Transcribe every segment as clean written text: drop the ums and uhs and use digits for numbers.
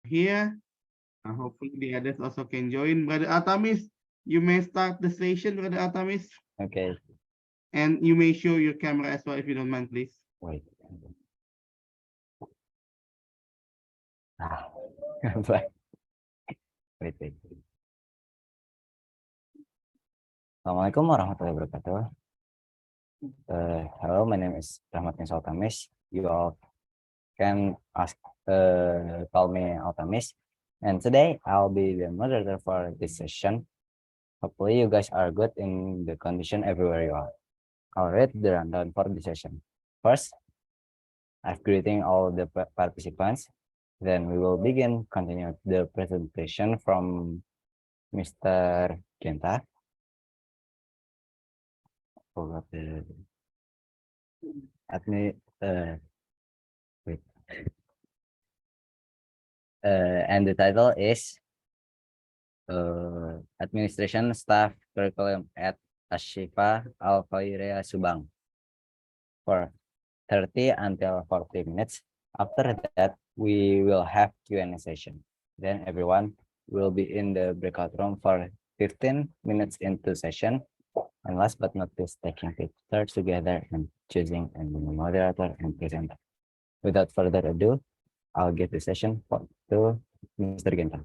here. Hopefully the others also can join. Brother Altamis, you may start the session, Brother Altamis. Okay. And you may show your camera as well if you don't mind, please. Wait. Wait. Assalamualaikum warahmatullahi wabarakatuh. Hello, my name is Altamis. You all can call me Altamis. And today I'll be the moderator for this session. Hopefully you guys are good in the condition everywhere you are. I'll read the rundown for the session. First, I'm greeting all the participants. Then we will continue the presentation from Mr. Genta. Forgot the wait. And the title is Administration Staff Curriculum at As-Syifa Al-Khoeriyah Subang for 30 until 40 minutes. After that, we will have Q&A session. Then everyone will be in the breakout room for 15 minutes into session. And last but not least, taking pictures together and choosing a moderator and presenter. Without further ado, I'll give the session to Mr. Genta.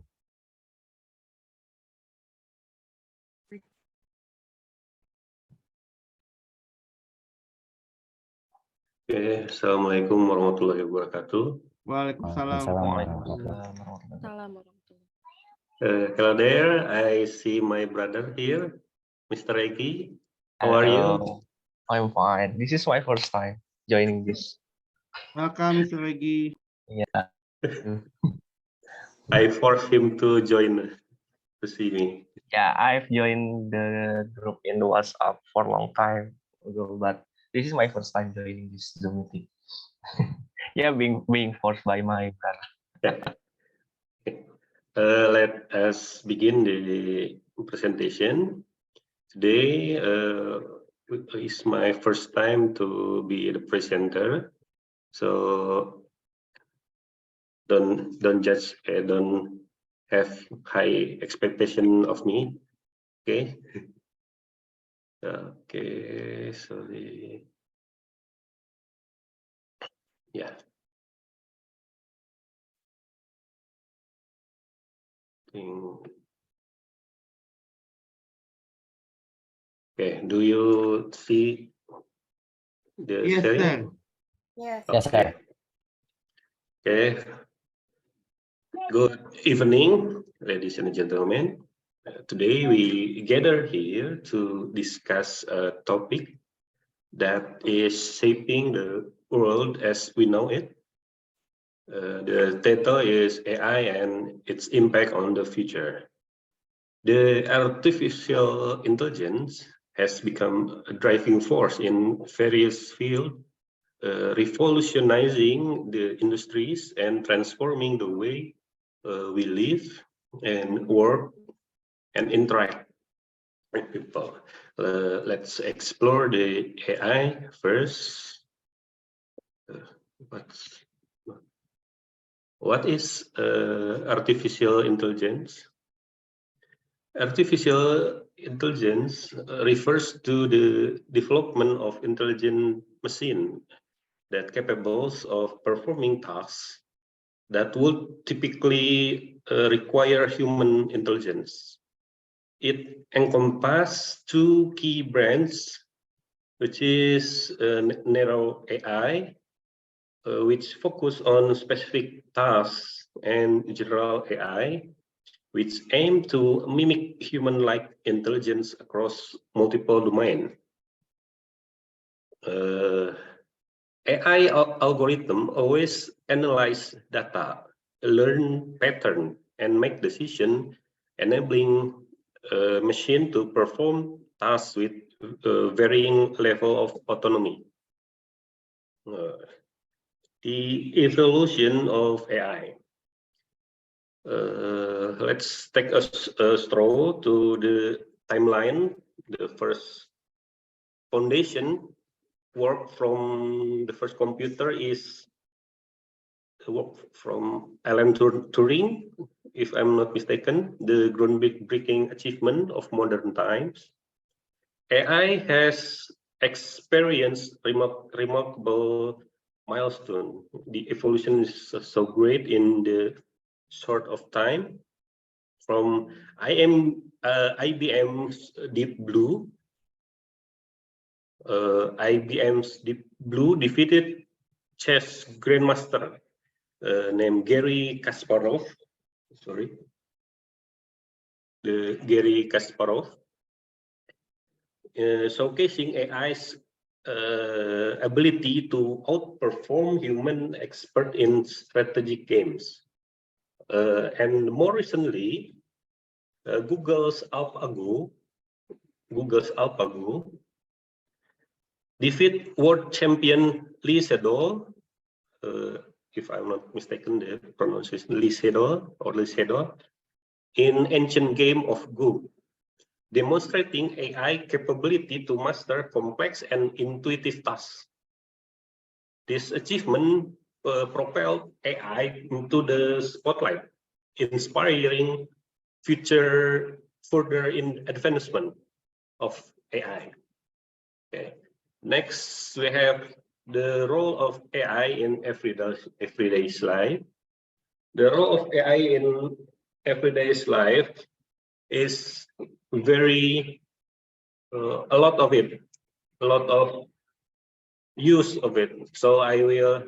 Oke, Assalamualaikum warahmatullahi wabarakatuh. Waalaikumsalam. Hello there, I see my brother here, Mr. Eki. How are you? I'm fine. This is my first time joining this. Welcome, Mr. Regi. Yeah. I forced him to join to see me. Yeah, I've joined the group in the WhatsApp for a long time ago, but this is my first time joining this Zoom meeting. Yeah, being forced by my brother. Let us begin the presentation. Today is my first time to be the presenter, so don't judge. Don't have high expectation of me. Okay. Okay. Sorry. Yeah. Okay, do you see the Yes, sharing? sir. Yes, Okay. sir. Okay. Good evening, ladies and gentlemen. Today we gather here to discuss a topic that is shaping the world as we know it. The title is AI and its impact on the future. The artificial intelligence has become a driving force in various fields, revolutionizing the industries and transforming the way we live and work and interact with people. Let's explore the AI first. What is artificial intelligence? Artificial intelligence refers to the development of intelligent machine that capable of performing tasks that would typically require human intelligence. It encompasses two key branches, which is narrow AI, which focus on specific tasks, and general AI, which aim to mimic human-like intelligence across multiple domains. AI algorithm always analyze data, learn pattern, and make decision, enabling a machine to perform tasks with varying level of autonomy. The evolution of AI. Let's take a stroll to the timeline. The first foundation work from the first computer is work from Alan Turing, if I'm not mistaken, the groundbreaking achievement of modern times. AI has experienced remarkable milestone. The evolution is so great in the short of time. From IBM's Deep Blue, IBM's Deep Blue defeated chess grandmaster named Garry Kasparov. Sorry, Garry Kasparov, showcasing AI's ability to outperform human expert in strategic games. And more recently, Google's AlphaGo defeat world champion Lee Sedol, if I'm not mistaken, the pronunciation Lee Sedol or Lee Sedol, in ancient game of Go, demonstrating AI capability to master complex and intuitive tasks. This achievement propelled AI into the spotlight, inspiring further in advancement of AI. Okay. Next, we have the role of AI in everyday life. The role of AI in everyday life is very a lot of use of it. So I will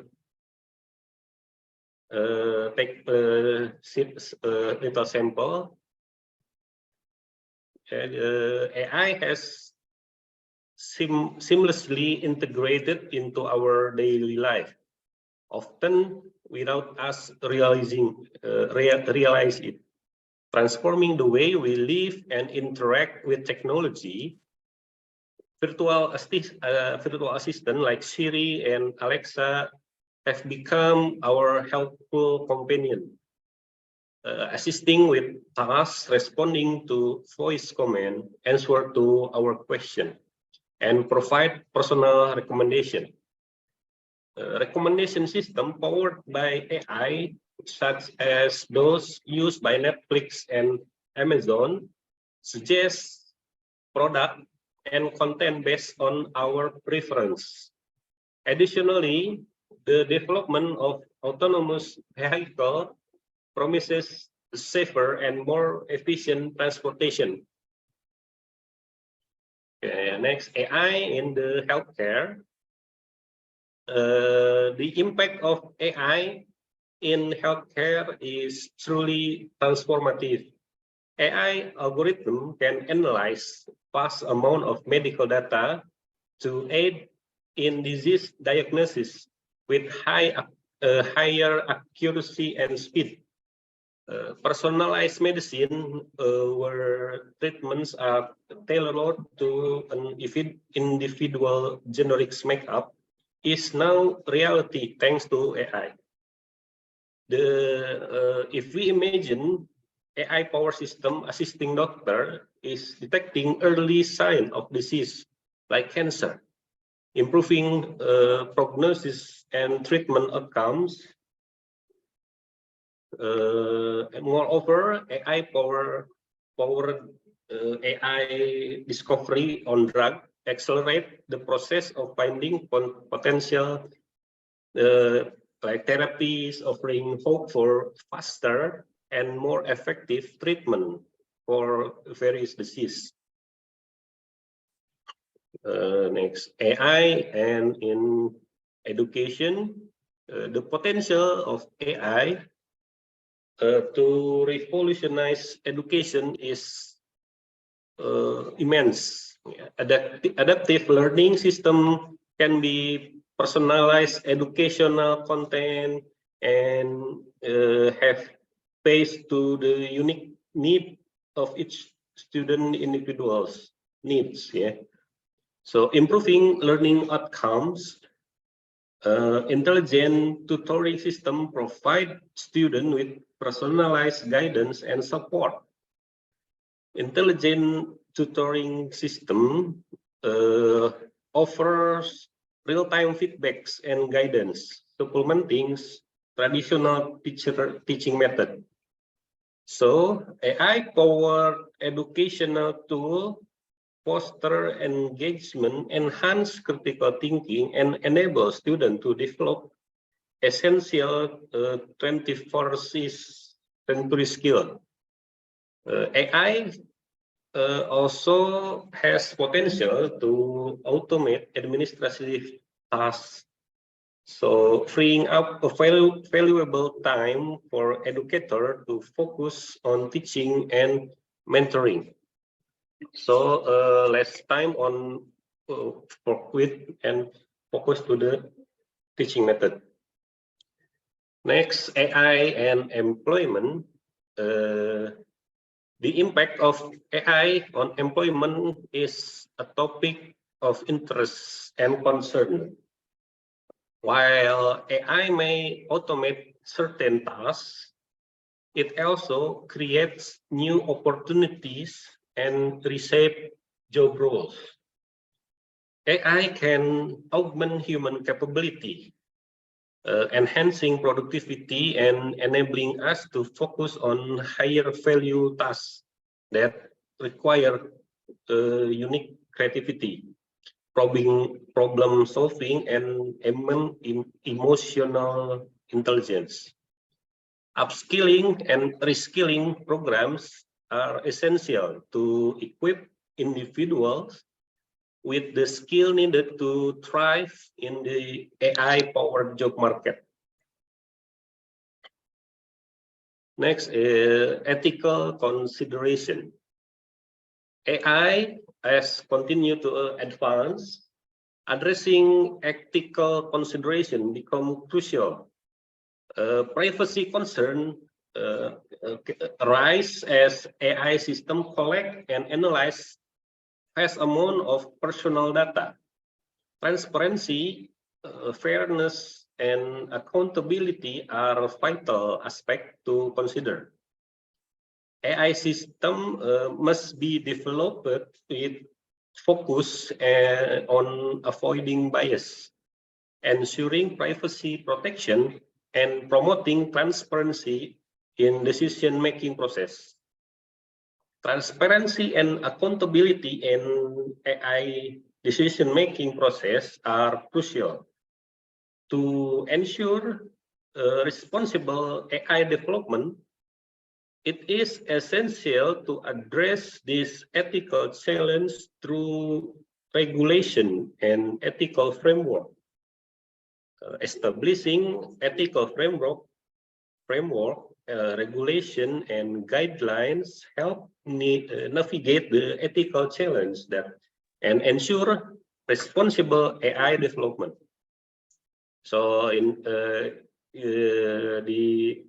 take a little sample. And, AI has seamlessly integrated into our daily life, often without us realize it, transforming the way we live and interact with technology. Virtual assistant like Siri and Alexa have become our helpful companion, assisting with tasks, responding to voice command, answer to our question, and provide personal recommendation. Recommendation system powered by AI, such as those used by Netflix and Amazon, suggest product and content based on our preference. Additionally, the development of autonomous vehicle promises safer and more efficient transportation. Okay, next, AI in the healthcare. The impact of AI in healthcare is truly transformative. AI algorithm can analyze vast amount of medical data to aid in disease diagnosis with higher accuracy and speed. Personalized medicine, where treatments are tailored to an individual generics makeup, is now reality thanks to AI. If we imagine AI power system assisting doctor is detecting early sign of disease like cancer, improving prognosis and treatment outcomes. And moreover, AI-powered AI discovery on drug accelerate the process of finding potential like therapies, offering hope for faster and more effective treatment for various diseases. Next, AI and in education, the potential of AI to revolutionize education is immense. Adaptive learning system can be personalized educational content and have based to the unique need of each student individual's needs. Yeah. So improving learning outcomes. Intelligent tutoring system provide students with personalized guidance and support. Intelligent tutoring system offers real-time feedbacks and guidance, supplementing traditional teaching method. So AI-powered educational tool foster engagement, enhance critical thinking, and enable students to develop essential 21st century skill. AI also has potential to automate administrative tasks, so freeing up a valuable time for educator to focus on teaching and mentoring. So less time on work with and focus to the teaching method. Next, AI and employment. The impact of AI on employment is a topic of interest and concern. While AI may automate certain tasks, it also creates new opportunities and reshape job roles. AI can augment human capability, enhancing productivity and enabling us to focus on higher value tasks that require unique creativity, problem solving, and emotional intelligence. Upskilling and reskilling programs are essential to equip individuals with the skill needed to thrive in the AI-powered job market. Next is ethical consideration. AI has continued to advance. Addressing ethical consideration become crucial. Privacy concern arise as AI system collect and analyze vast amount of personal data. Transparency, fairness, and accountability are vital aspects to consider. AI system must be developed with focus on avoiding bias, ensuring privacy protection, and promoting transparency in decision-making process. Transparency and accountability in AI decision-making process are crucial to ensure responsible AI development. It is essential to address this ethical challenge through regulation and ethical framework. Establishing ethical framework, regulation, and guidelines help navigate the ethical challenge and ensure responsible AI development. So in the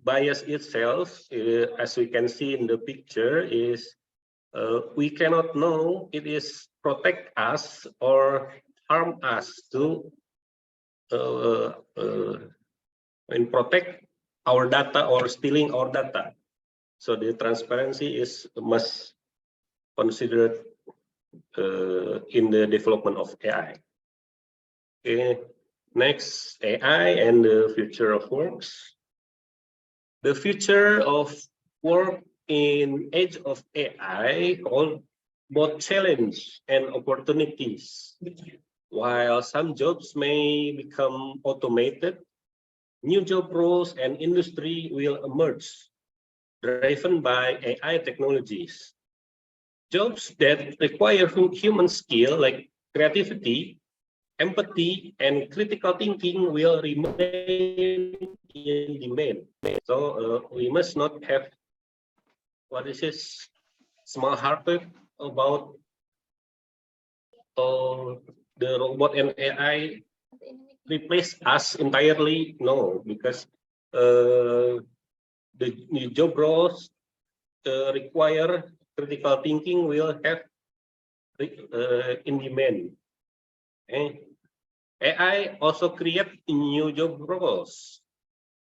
bias itself, as we can see in the picture, is we cannot know it is protect us or harm us to and protect our data or stealing our data. So the transparency is must considered in the development of AI. Okay. Next, AI and the future of works. The future of work in age of AI hold both challenge and opportunities. While some jobs may become automated, new job roles and industry will emerge, driven by AI technologies. Jobs that require human skill like creativity, empathy, and critical thinking will remain in demand. So we must not have small-hearted about the robot and AI replace us entirely. No, because the job roles require critical thinking will have in demand. Okay. AI also create new job roles,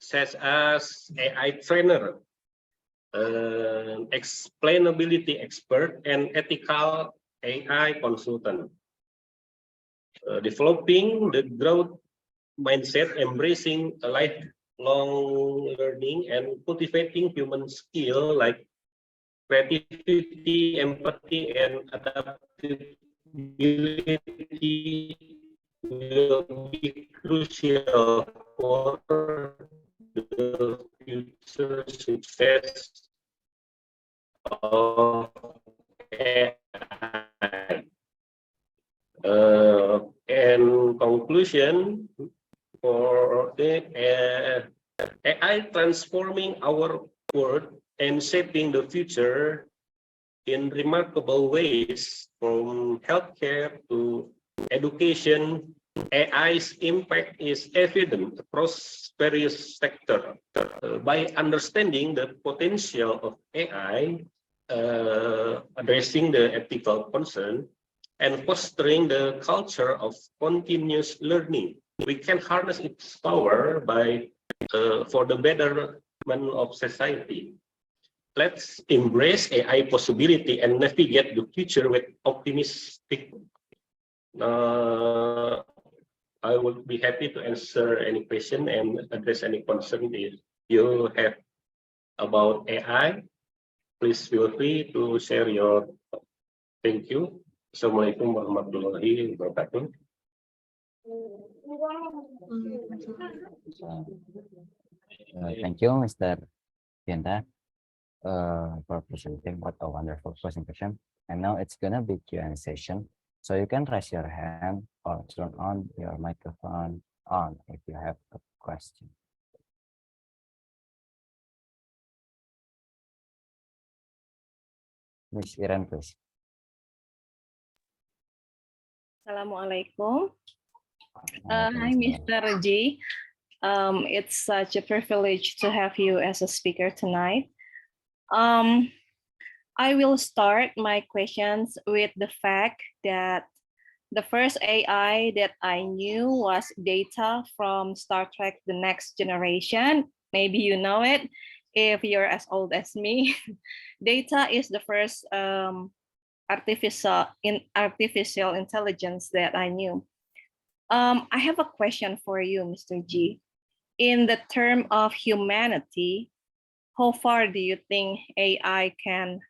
such as AI trainer, explainability expert, and ethical AI consultant. Developing the growth mindset, embracing a long learning and cultivating human skill like creativity, empathy, and adaptability will be crucial for the future success of AI. And conclusion for the AI transforming our world and shaping the future in remarkable ways, from healthcare to education. AI's impact is evident across various sectors. By understanding the potential of AI, addressing the ethical concern, and fostering the culture of continuous learning, we can harness its power for the betterment of society. Let's embrace AI possibility and navigate the future with optimistic. I would be happy to answer any question and address any concern if you have about AI. Please feel free to share your. Thank you. Assalamualaikum warahmatullahi wabarakatuh. Thank you, Mr. Genta, for presenting. What a wonderful presentation. And now it's gonna be Q&A session. So you can raise your hand or turn on your microphone on if you have a question. Miss Iren, please. Assalamualaikum. Hi, Mr. G. It's such a privilege to have you as a speaker tonight. I will start my questions with the fact that the first AI that I knew was Data from Star Trek: The Next Generation. Maybe you know it if you're as old as me. Data is the first artificial intelligence that I knew. I have a question for you, Mr. G. In the term of humanity, how far do you think AI can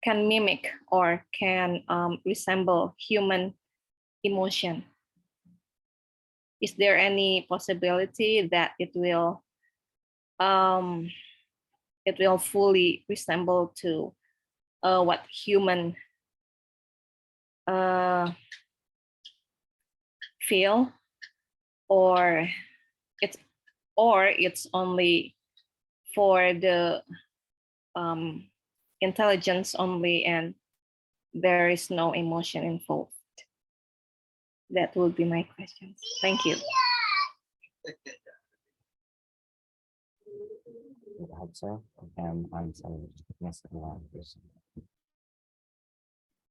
mimic or can resemble human emotion? Is there any possibility that it will fully resemble to what human feel, or it's only for the intelligence only and there is no emotion involved? That would be my questions. Thank you.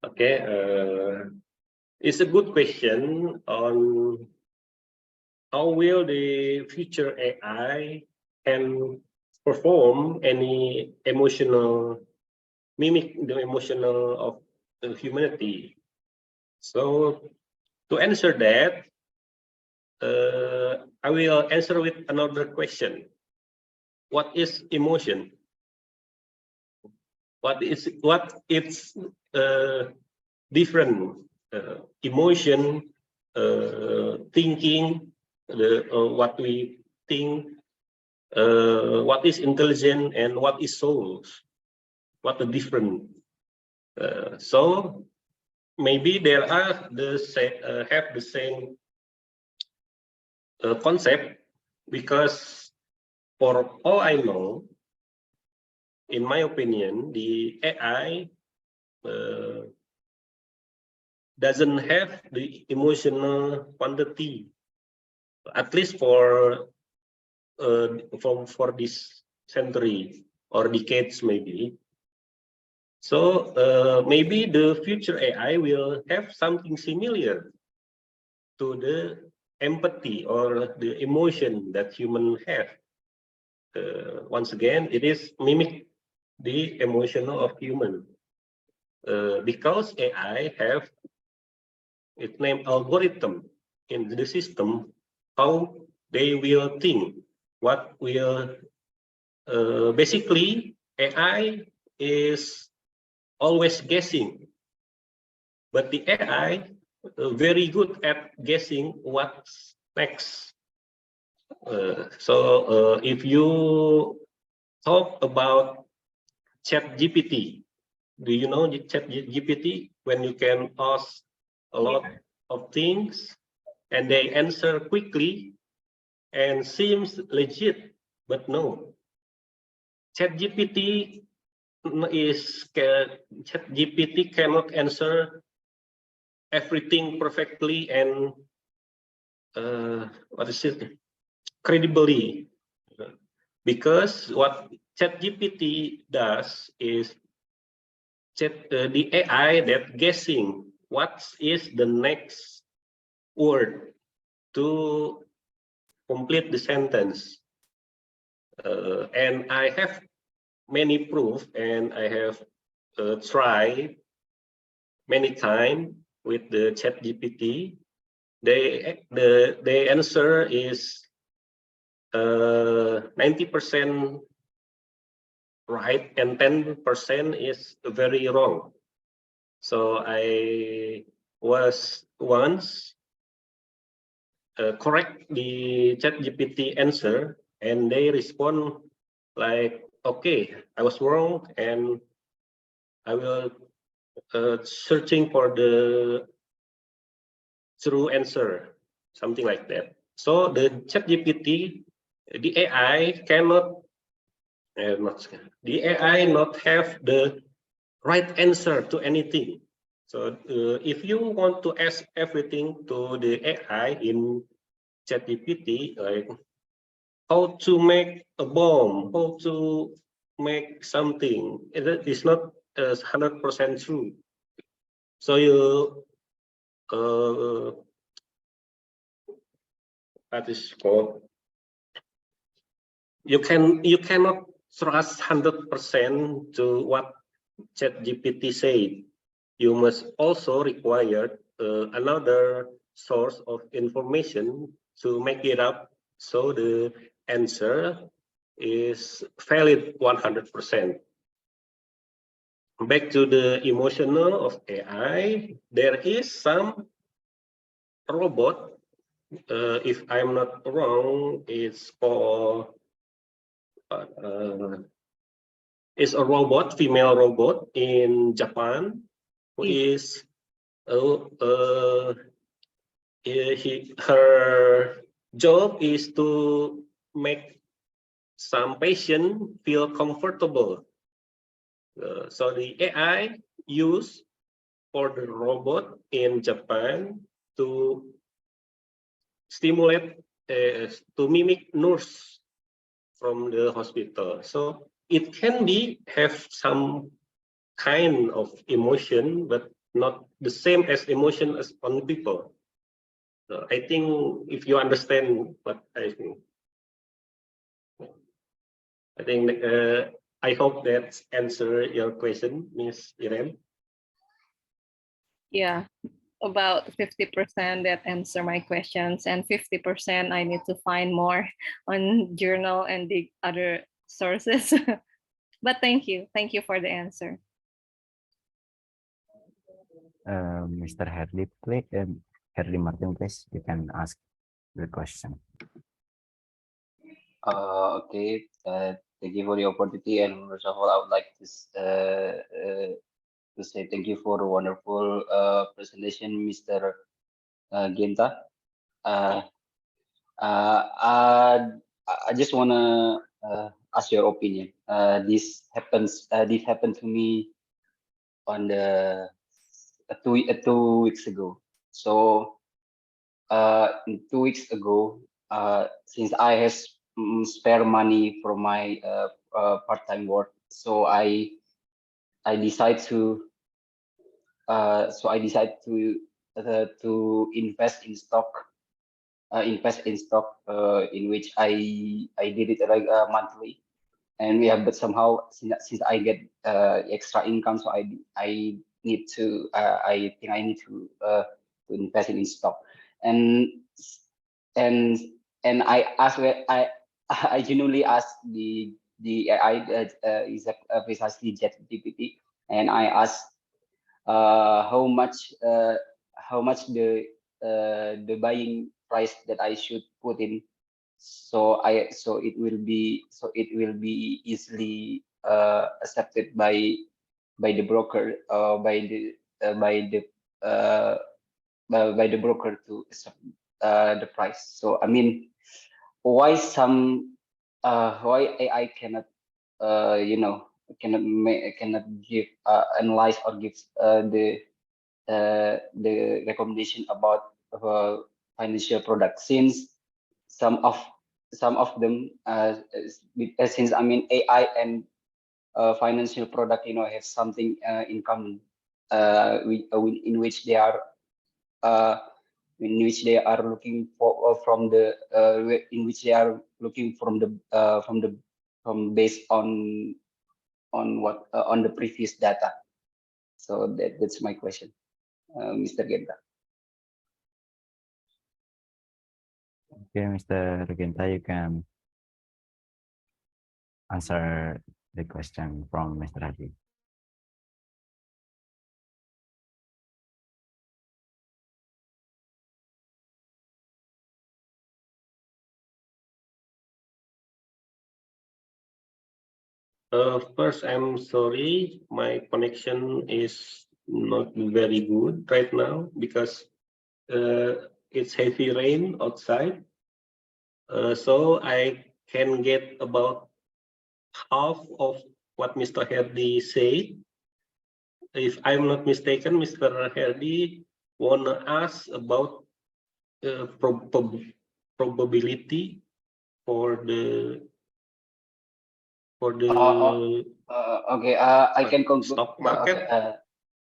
Okay, it's a good question on how will the future AI can perform any emotional, mimic the emotional of the humanity. So to answer that, I will answer with another question. What is emotion? What it's different emotion, thinking, what we think, what is intelligent and what is souls, what the different. So maybe there are have the same concept, because for all I know, in my opinion, the AI doesn't have the emotional quantity, at least for this century or decades maybe. So maybe the future AI will have something similar to the empathy or the emotion that humans have. Once again, it is mimic the emotional of human, because AI have its name algorithm in the system, how they will think what will basically AI is always guessing, but the AI very good at guessing what's next. So if you talk about ChatGPT, do you know the ChatGPT, when you can ask a lot of things and they answer quickly and seems legit, but no. ChatGPT cannot answer everything perfectly and what is it, credibly, because what ChatGPT does is the AI that guessing what is the next word to complete the sentence. And I have many proof, and I have tried many times with the ChatGPT. The answer is 90% right and 10% is very wrong. So I was once correct the ChatGPT answer, and they respond like, okay, I was wrong, and I will searching for the true answer, something like that. So the ChatGPT, the AI cannot, the AI not have the right answer to anything. So if you want to ask everything to the AI in ChatGPT, like how to make a bomb, how to make something, it is not 100% true. So you that is called, you cannot trust 100% to what ChatGPT said. You must also require another source of information to make it up, so the answer is valid 100%. Back to the emotional of AI, there is some robot, if I'm not wrong, it's called is a robot, female robot in Japan, who is her job is to make some patient feel comfortable. So the AI used for the robot in Japan to stimulate, to mimic nurse from the hospital. So it can be have some kind of emotion, but not the same as emotion as on people. So I think if you understand what I think I hope that answer your question, Miss Irene. Yeah, about 50% that answer my questions, and 50% I need to find more on journal and the other sources. But thank you for the answer. Mr. Herdy, please, Herdy Martin, please, you can ask the question. Okay, thank you for the opportunity, and first of all, I would like to say thank you for a wonderful presentation, Mr. Genta. I just wanna ask your opinion. This happened to me on the 2 weeks ago. So 2 weeks ago, since I has spare money from my part-time work, so I decide to invest in stock. In which I did it like monthly, and but somehow since I get extra income, so I need to I think I need to invest in stock, and and I asked where I genuinely asked the AI is precisely ChatGPT, and I asked how much the buying price that I should put in, so it will be easily accepted by the broker, by the broker to accept the price. So I mean, why AI cannot cannot give analyze or give the recommendation about financial products, since some of them since I mean AI and financial product have something in common, in which they are looking for in which they are looking from based on what on the previous data. So that's my question, Mr. Genta. Okay, Mr. Genta, you can answer the question from Mr. Hadi. First, I'm sorry, my connection is not very good right now because it's heavy rain outside. So I can get about half of what Mr. Herdy said. If I'm not mistaken, Mr. Herdy wanna ask about probability for the Okay, I can conclude. stock market.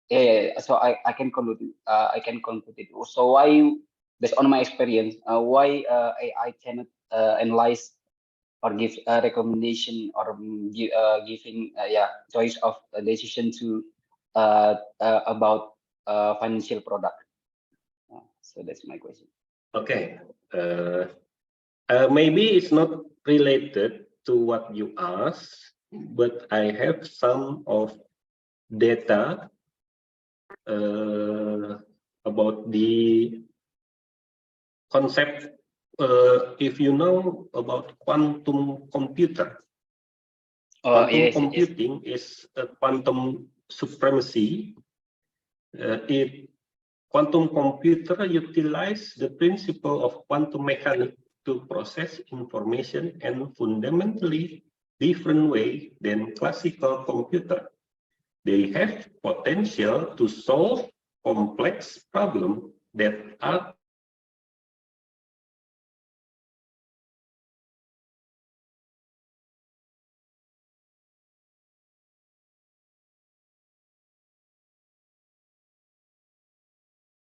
Yeah. So I can conclude. I can conclude it. So why, based on my experience, why I cannot analyze or give a recommendation or giving choice of a decision to about financial product. So that's my question. Okay. Maybe it's not related to what you asked, but I have some of data about the concept. If you know about quantum computer, quantum computing is a quantum supremacy. Quantum computer utilize the principle of quantum mechanics to process information in fundamentally different way than classical computer. They have potential to solve complex problems that are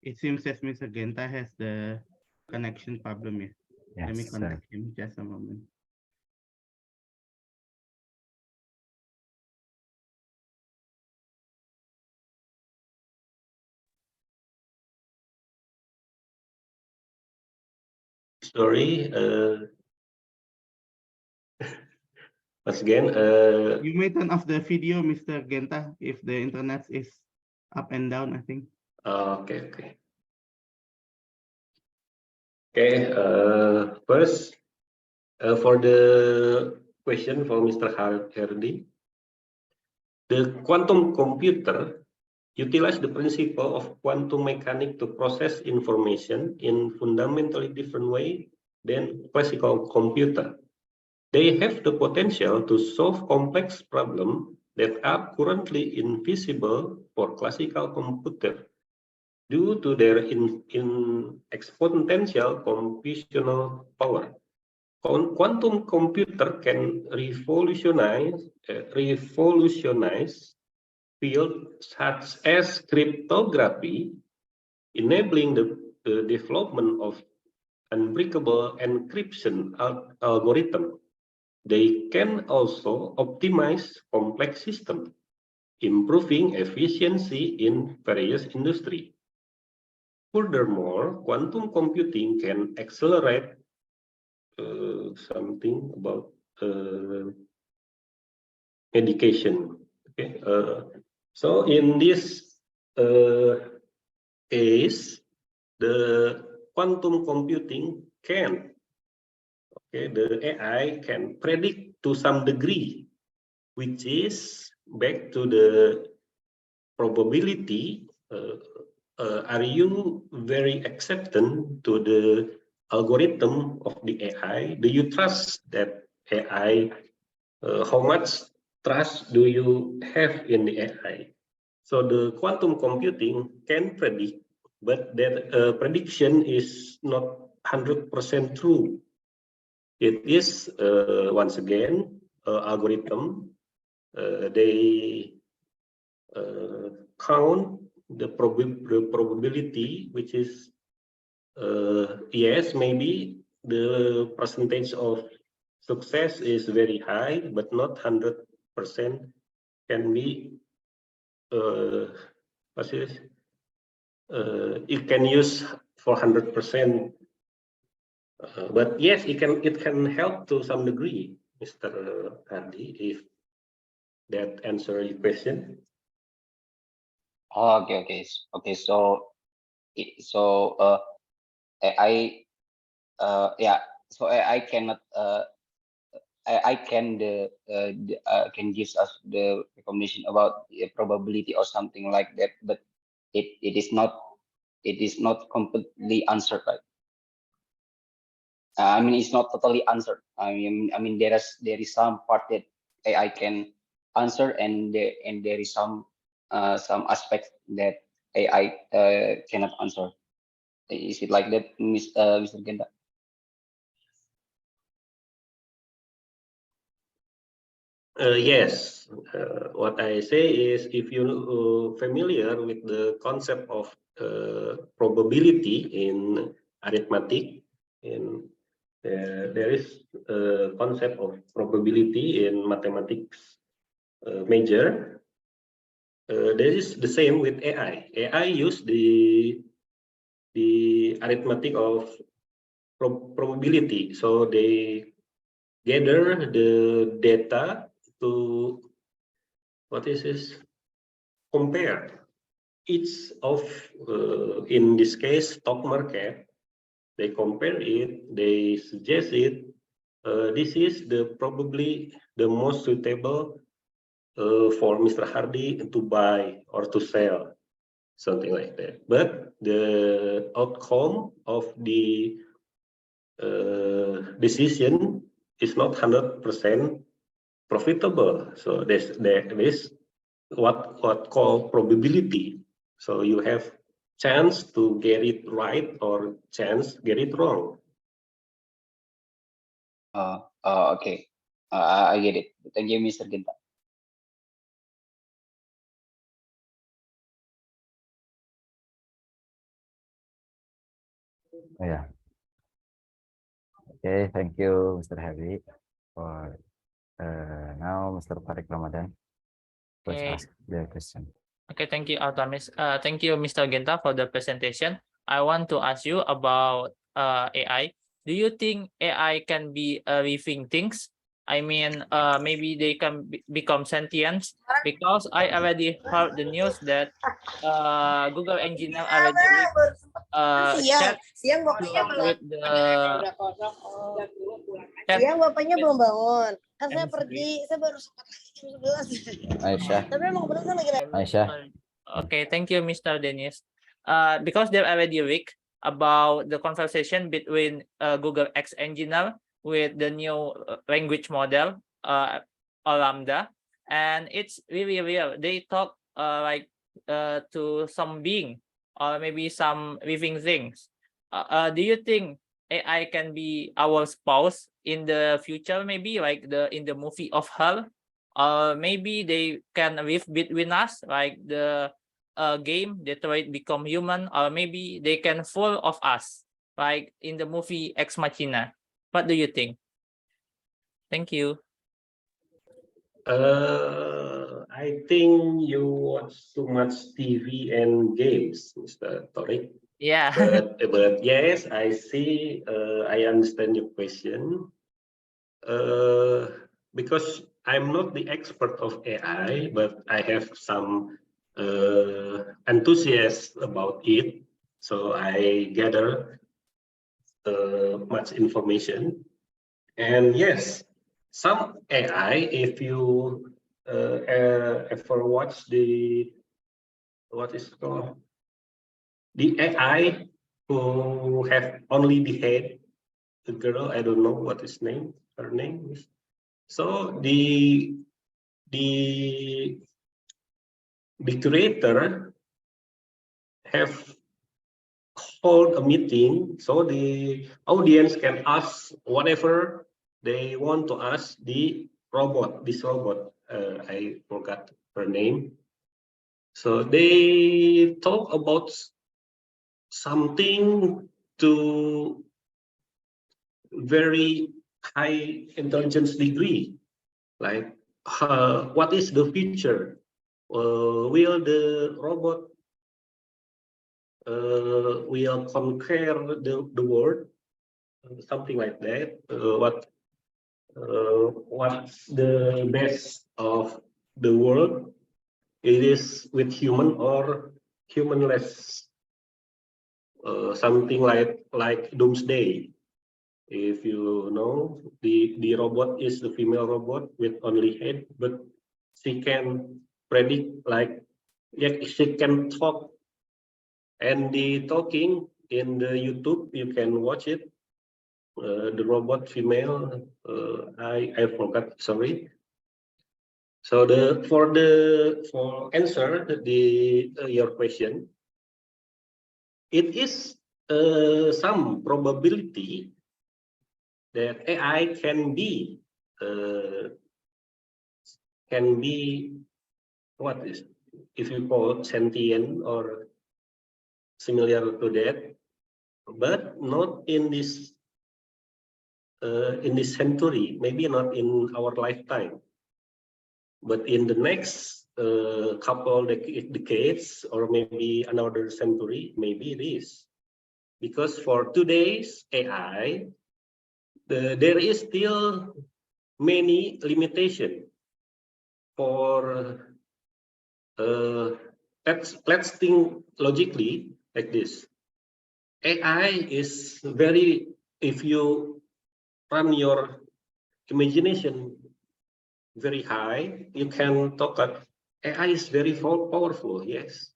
It seems that Mr. Genta has the connection problem here. Yes, Let me sir. contact him just a moment. Sorry, once again, You may turn off the video, Mr. Genta, if the internet is up and down, I think. okay. Okay, first, for the question for Mr. Herdy, the quantum computer utilize the principle of quantum mechanics to process information in fundamentally different way than classical computer. They have the potential to solve complex problems that are currently invisible for classical computer due to their exponential computational power. Quantum computer can revolutionize fields such as cryptography, enabling the development of unbreakable encryption algorithm. They can also optimize complex systems, improving efficiency in various industries. Furthermore, quantum computing can accelerate something about education. Okay. So in this case, the quantum computing can, okay, the AI can predict to some degree, which is back to the probability. Are you very accepting to the algorithm of the AI? Do you trust that AI? How much trust do you have in the AI? So the quantum computing can predict, but that prediction is not 100% true. It is once again algorithm. They count the probability, which is yes, maybe the percentage of success is very high, but not 100% can be it can use for 100%. But yes, it can help to some degree, Mr. Hardy, if that answer your question. Oh, okay. So AI, yeah. So AI cannot I can can give us the recommendation about the probability or something like that, but it is not completely answered, right? I mean, it's not totally answered. I mean, there is some part that AI can answer, and there is some aspects that AI cannot answer. Is it like that, Mr. Genta? Yes, what I say is if you familiar with the concept of probability in arithmetic, there is a concept of probability in mathematics major. There is the same with AI. AI use the arithmetic of probability, so they gather the data to compare each of in this case stock market. They compare it, they suggest it, this is probably the most suitable for Mr. Hardy to buy or to sell, something like that. But the outcome of the decision is not 100% profitable. So there is what called probability. So you have chance to get it right or chance get it wrong. Okay. I get it. Thank you, Mr. Genta. Yeah. Okay, thank you, Mr. Hardy. For now, Mr. Tariq Ramadan, let's Okay. ask the question. Okay, thank you, Altamis. Thank you, Mr. Genta, for the presentation. I want to ask you about AI. Do you think AI can be rethink things? I mean, maybe they can become sentient, because I already heard the news that Google engineer already chat with the chat. Siang bapaknya belum bangun. Kan saya I'm pergi, saya baru sempat lagi jam 11. Aisyah. Tapi emang kebetulan lagi Aisyah. Okay, thank you, Mr. Dennis. Because there already leaked about the conversation between Google X engineer with the new language model, Lambda, and it's really real. They talk like to some being or maybe some living things. Do you think AI can be our spouse in the future? Maybe like in the movie of Her, or maybe they can live between us, like the game Detroit Become Human, or maybe they can fall of us, like in the movie Ex Machina. What do you think? Thank you. I think you watch too much TV and games, Mr. Tariq. Yeah. But yes, I see. I understand your question. because I'm not the expert of AI, but I have some enthusiasm about it. So I gather much information. And yes, some AI, if you ever watch what is called the AI who have only the head, the girl, I don't know what his name, her name is. So the creator have hold a meeting so the audience can ask whatever they want to ask the robot, this robot. I forgot her name. So they talk about something to very high intelligence degree, like what is the future? Will the robot will conquer the world? Something like that. What's the best of the world? It is with human or humanless. Something like Doomsday. If you know, the robot is the female robot with only head, but she can predict, like, yeah, she can talk. And the talking in the YouTube, you can watch it. The robot female, I forgot, sorry. So for answer your question, it is some probability that AI can be what is, if you call it, sentient or similar to that, but not in this century, maybe not in our lifetime, but in the next couple decades or maybe another century, maybe it is. Because for today's AI, there is still many limitations for let's think logically like this. AI is very, if you run your imagination very high, you can talk about AI is very powerful, yes.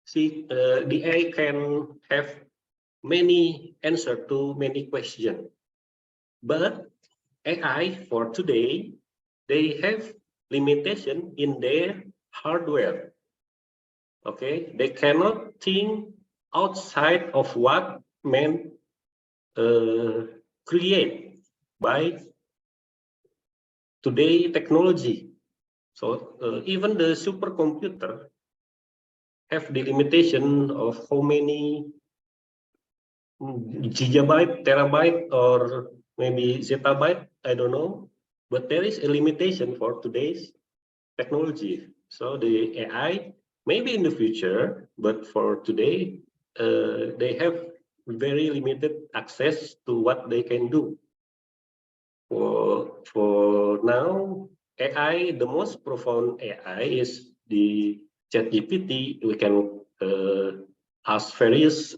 See, the AI can have many answers to many questions. But AI for today, they have limitation in their hardware. Okay, they cannot think outside of what man create by today technology. So even the supercomputer have the limitation of how many gigabyte, terabyte, or maybe zettabyte, I don't know. But there is a limitation for today's technology. So the AI, maybe in the future, but for today, they have very limited access to what they can do. For now, AI, the most profound AI is the ChatGPT. We can ask various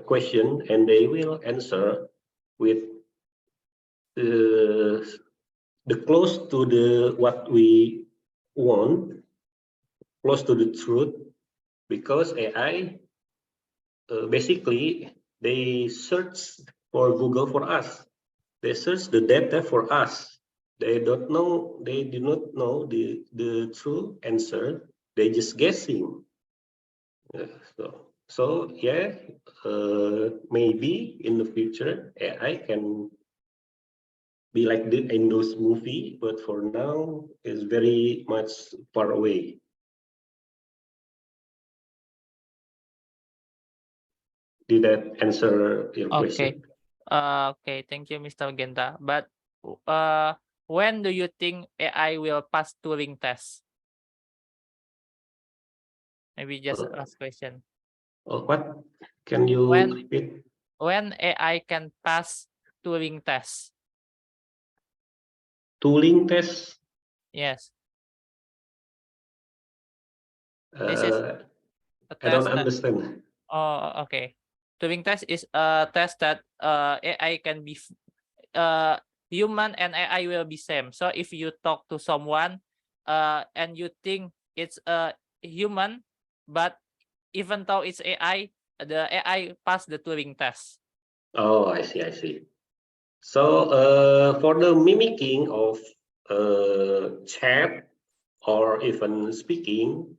questions and they will answer with the close to the what we want, close to the truth, because AI basically they search for Google for us. They search the data for us. They don't know. They do not know the true answer. They just guessing. So yeah, maybe in the future AI can be like in those movie, but for now is very much far away. Did that answer your question? Okay, thank you, Mr. Genta. But when do you think AI will pass Turing test? Maybe just last question. What? Can you repeat? When AI can pass Turing test? tooling test. Yes. This is a I don't test that, understand. oh, okay. Turing test is a test that AI can be human and AI will be same. So if you talk to someone and you think it's a human, but even though it's AI, the AI passed the Turing test. Oh, I see, I see. So for the mimicking of chat or even speaking,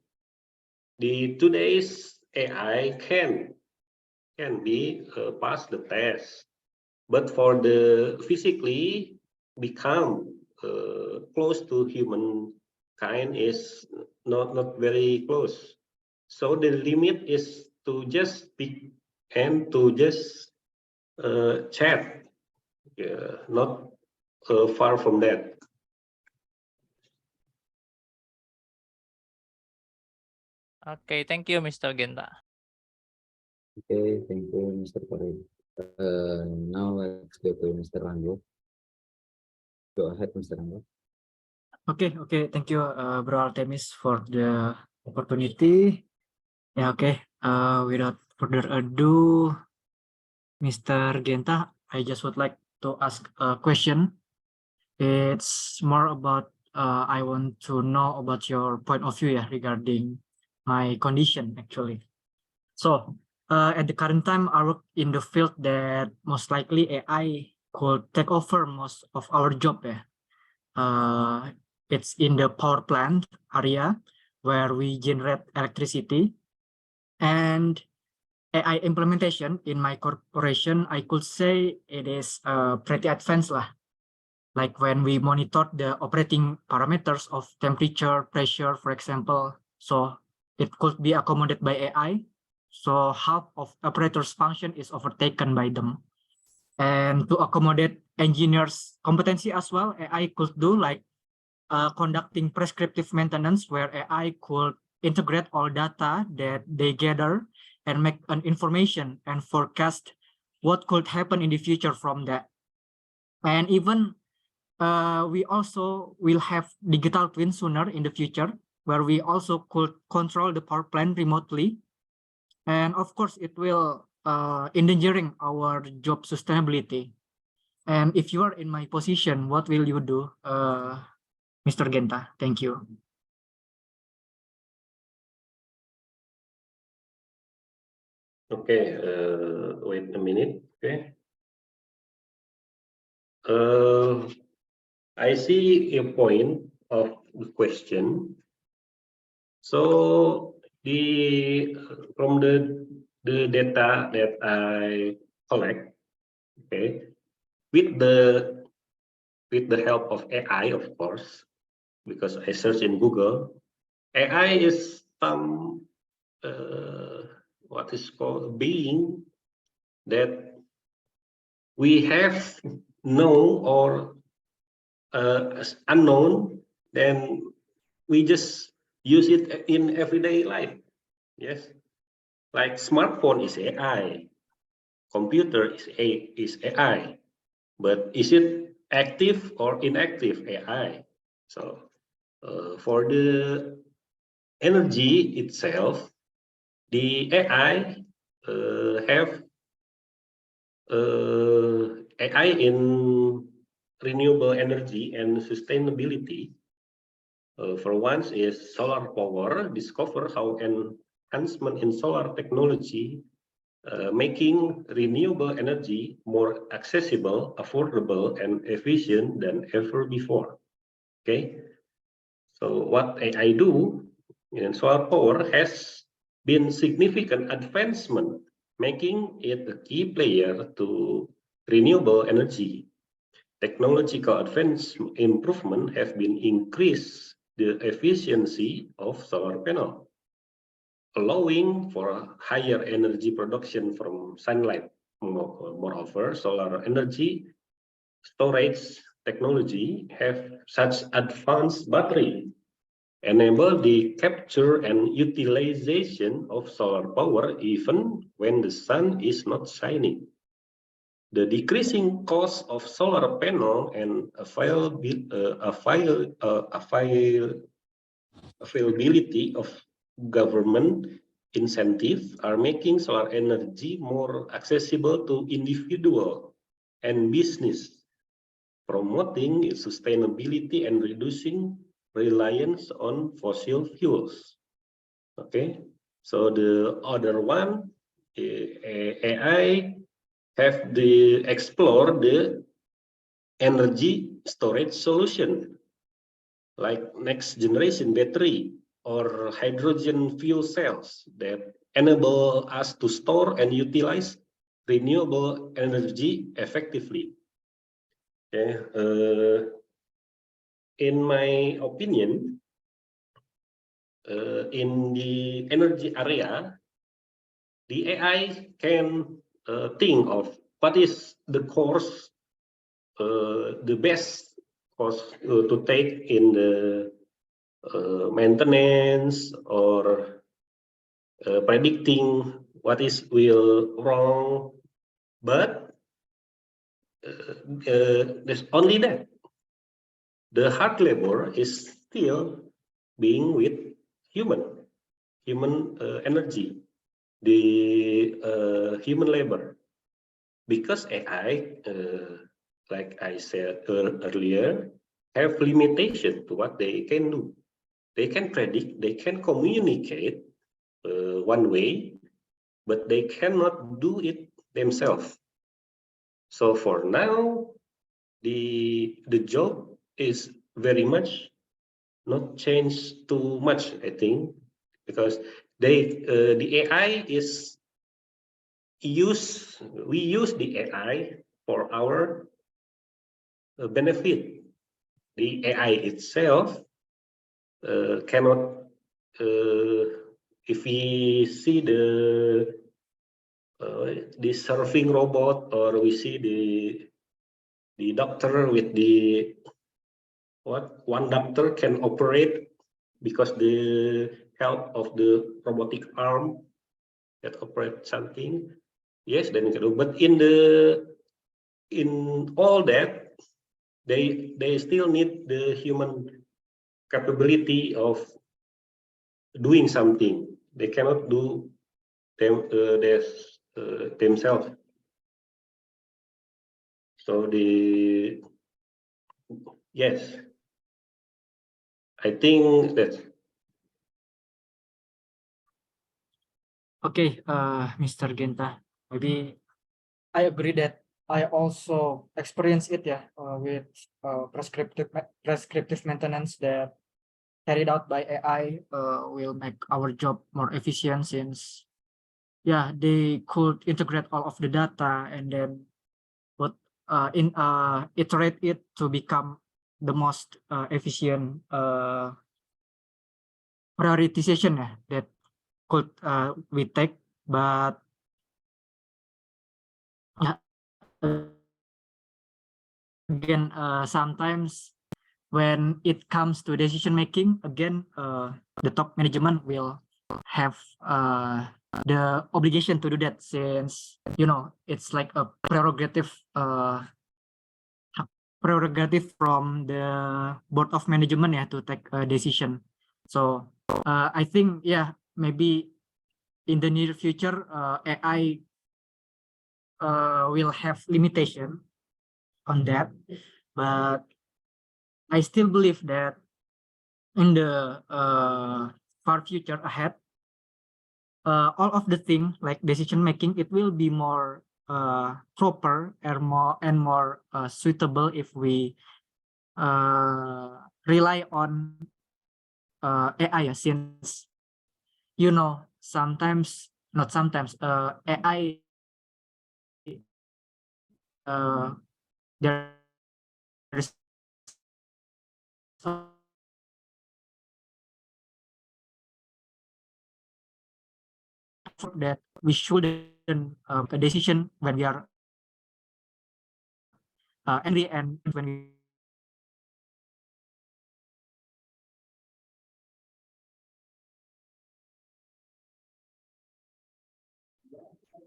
the today's AI can be pass the test, but for the physically become close to humankind is not very close. So the limit is to just speak and to just chat, not far from that. Okay, thank you, Mr. Genta. Okay, thank you, Mr. Khoeriyah. Now let's go to Mr. Ranggo. Go ahead, Mr. Ranggo. Okay. Thank you, Bro Altamis, for the opportunity. Yeah, okay. Without further ado, Mr. Genta, I just would like to ask a question. It's more about I want to know about your point of view regarding my condition actually. So at the current time, I work in the field that most likely AI could take over most of our job. It's in the power plant area where we generate electricity, and AI implementation in my corporation, I could say it is pretty advanced lah. Like when we monitor the operating parameters of temperature, pressure, for example, so it could be accommodated by AI. So half of operators' function is overtaken by them. And to accommodate engineers' competency as well, AI could do like conducting prescriptive maintenance where AI could integrate all data that they gather and make an information and forecast what could happen in the future from that. And even we also will have digital twin sooner in the future, where we also could control the power plant remotely. And of course, it will endangering our job sustainability. And if you are in my position, what will you do, Mr. Genta? Thank you. Okay, wait a minute. Okay. I see a point of the question. So from the data that I collect, okay, with the help of AI, of course, because I search in Google, AI is some what is called being that we have known or as unknown, then we just use it in everyday life. Yes, like smartphone is AI, computer is AI, but is it active or inactive AI? So for the energy itself, the AI have AI in renewable energy and sustainability. For once is solar power, discover how enhancement in solar technology making renewable energy more accessible, affordable, and efficient than ever before. Okay, so what AI do in solar power has been significant advancement, making it a key player to renewable energy. Technological improvement have been increased the efficiency of solar panel, allowing for higher energy production from sunlight. Moreover, solar energy storage technology have such advanced battery, enable the capture and utilization of solar power even when the sun is not shining. the decreasing cost of solar panel and availability of government incentives are making solar energy more accessible to individual and business, promoting its sustainability and reducing reliance on fossil fuels. Okay, so the other one, AI have explore the energy storage solution like next generation battery or hydrogen fuel cells that enable us to store and utilize renewable energy effectively. Okay, in my opinion, in the energy area, the AI can think of what is the course, the best course to take in the maintenance or predicting what is will wrong, but there's only that. The hard labor is still being with human energy, the human labor, because AI, like I said earlier, have limitation to what they can do. They can predict, they can communicate one way, but they cannot do it themselves. So for now, the job is very much not changed too much, I think, because the AI is we use the AI for our benefit. The AI itself cannot, if we see the surfing robot, or we see the doctor with the one doctor can operate because the help of the robotic arm that operate something, yes, then you can do. But in all that, they still need the human capability of doing something. They cannot do themselves. So yes, I think that. Okay, Mr. Genta, maybe I agree that I also experience it, yeah, with prescriptive maintenance that carried out by AI will make our job more efficient, since yeah, they could integrate all of the data and then put iterate it to become the most efficient prioritization, yeah, that could we take. But again, sometimes when it comes to decision making, again, the top management will have the obligation to do that, since it's like a prerogative from the board of management, yeah, to take a decision. So I think, yeah, maybe in the near future, AI will have limitation on that, but I still believe that in the far future ahead, all of the things like decision making, it will be more proper and more suitable if we rely on AI, since sometimes, not sometimes, AI there is that we shouldn't a decision when we are angry, and when we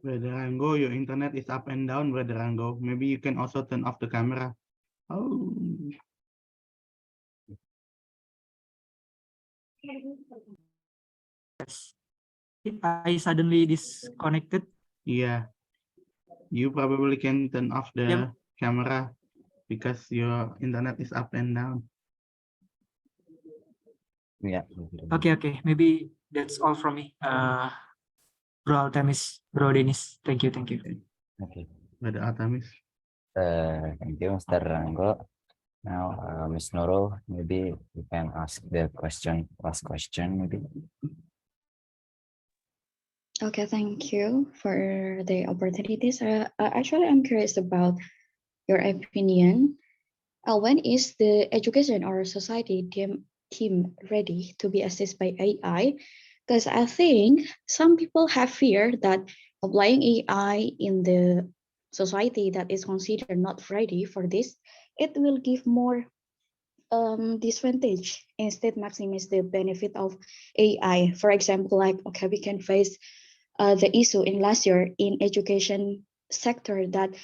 Brother Rango, your internet is up and down, Brother Rango. Maybe you can also turn off the camera. Oh, Yes. I suddenly disconnected. yeah. You probably can turn off the Yep. camera because your internet is up and down. Yeah. Okay. Maybe that's all from me. Bro Altamis, Bro Dennis. Thank you. Okay. Brother Altamis. Thank you, Mr. Rango. Now, Ms. Nurul, maybe you can ask the last question, maybe. Okay, thank you for the opportunities. Actually, I'm curious about your opinion. When is the education or society team ready to be assisted by AI? Because I think some people have fear that applying AI in the society that is considered not ready for this, it will give more disadvantage instead maximize the benefit of AI. For example, like okay, we can face the issue in last year in education sector that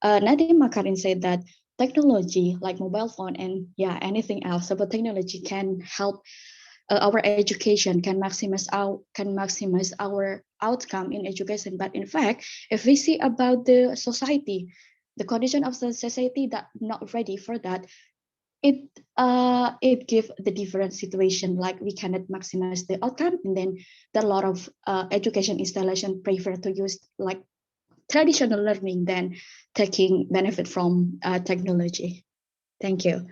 Nadiem Makarin said that technology like mobile phone and anything else about technology can help our education, can maximize our outcome in education. But in fact, if we see about the society, the condition of the society that not ready for that, it give the different situation, like we cannot maximize the outcome, and then there are a lot of education installation prefer to use like traditional learning than taking benefit from technology. Thank you.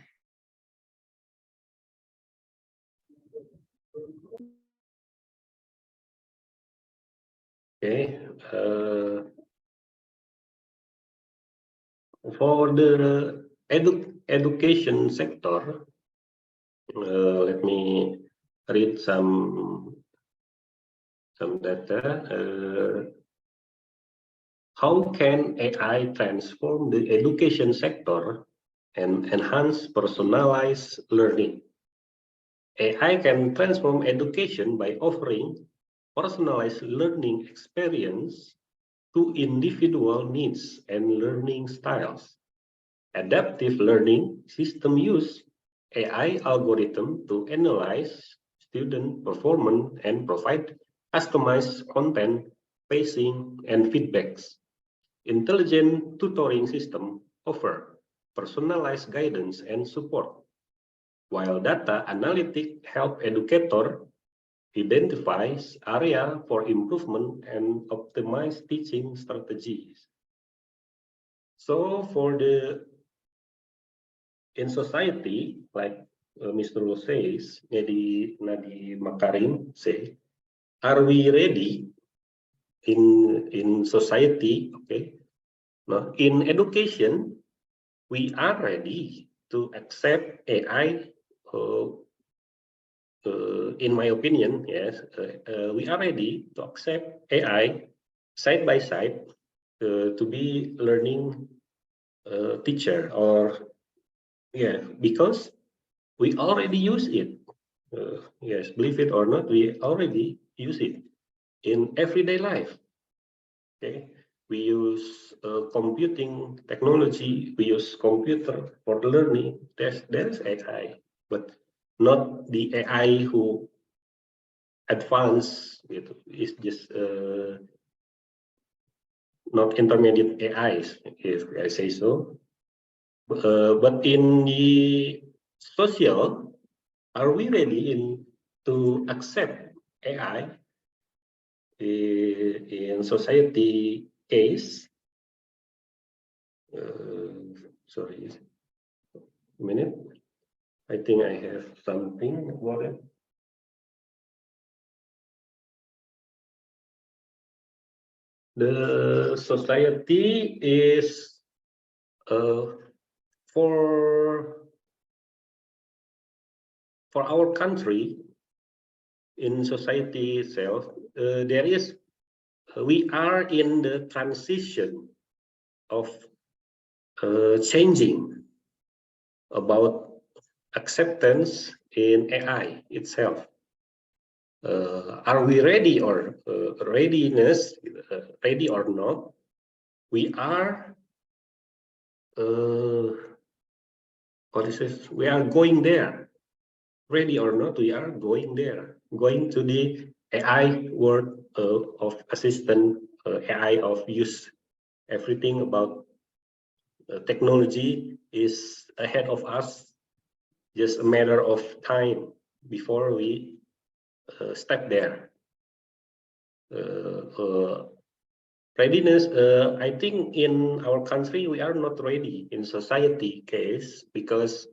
Okay. For the education sector, let me read some data. How can AI transform the education sector and enhance personalized learning? AI can transform education by offering personalized learning experience to individual needs and learning styles. Adaptive learning system use AI algorithm to analyze student performance and provide customized content, pacing, and feedbacks. Intelligent tutoring system offer personalized guidance and support, while data analytic help educator identifies area for improvement and optimize teaching strategies. So for the in society, like Mr. Lo says, Nadi Makarim say, are we ready in society? Okay, now in education, we are ready to accept AI. In my opinion, yes, we are ready to accept AI side by side to be learning teacher, or because we already use it. Yes, believe it or not, we already use it in everyday life. Okay, we use computing technology. We use computer for learning. There's AI, but not the AI who advanced. It's just not intermediate AIs, if I say so. But in the social, are we ready to accept AI in society case? Sorry, a minute. I think I have something about it. The society is for our country, in society itself, we are in the transition of changing about acceptance in AI itself. Are we ready or readiness, ready or not? We are, what is this? We are going there. Ready or not, we are going there. Going to the AI world of assistant, AI of use. Everything about technology is ahead of us. Just a matter of time before we step there. Readiness, I think in our country, we are not ready in society case because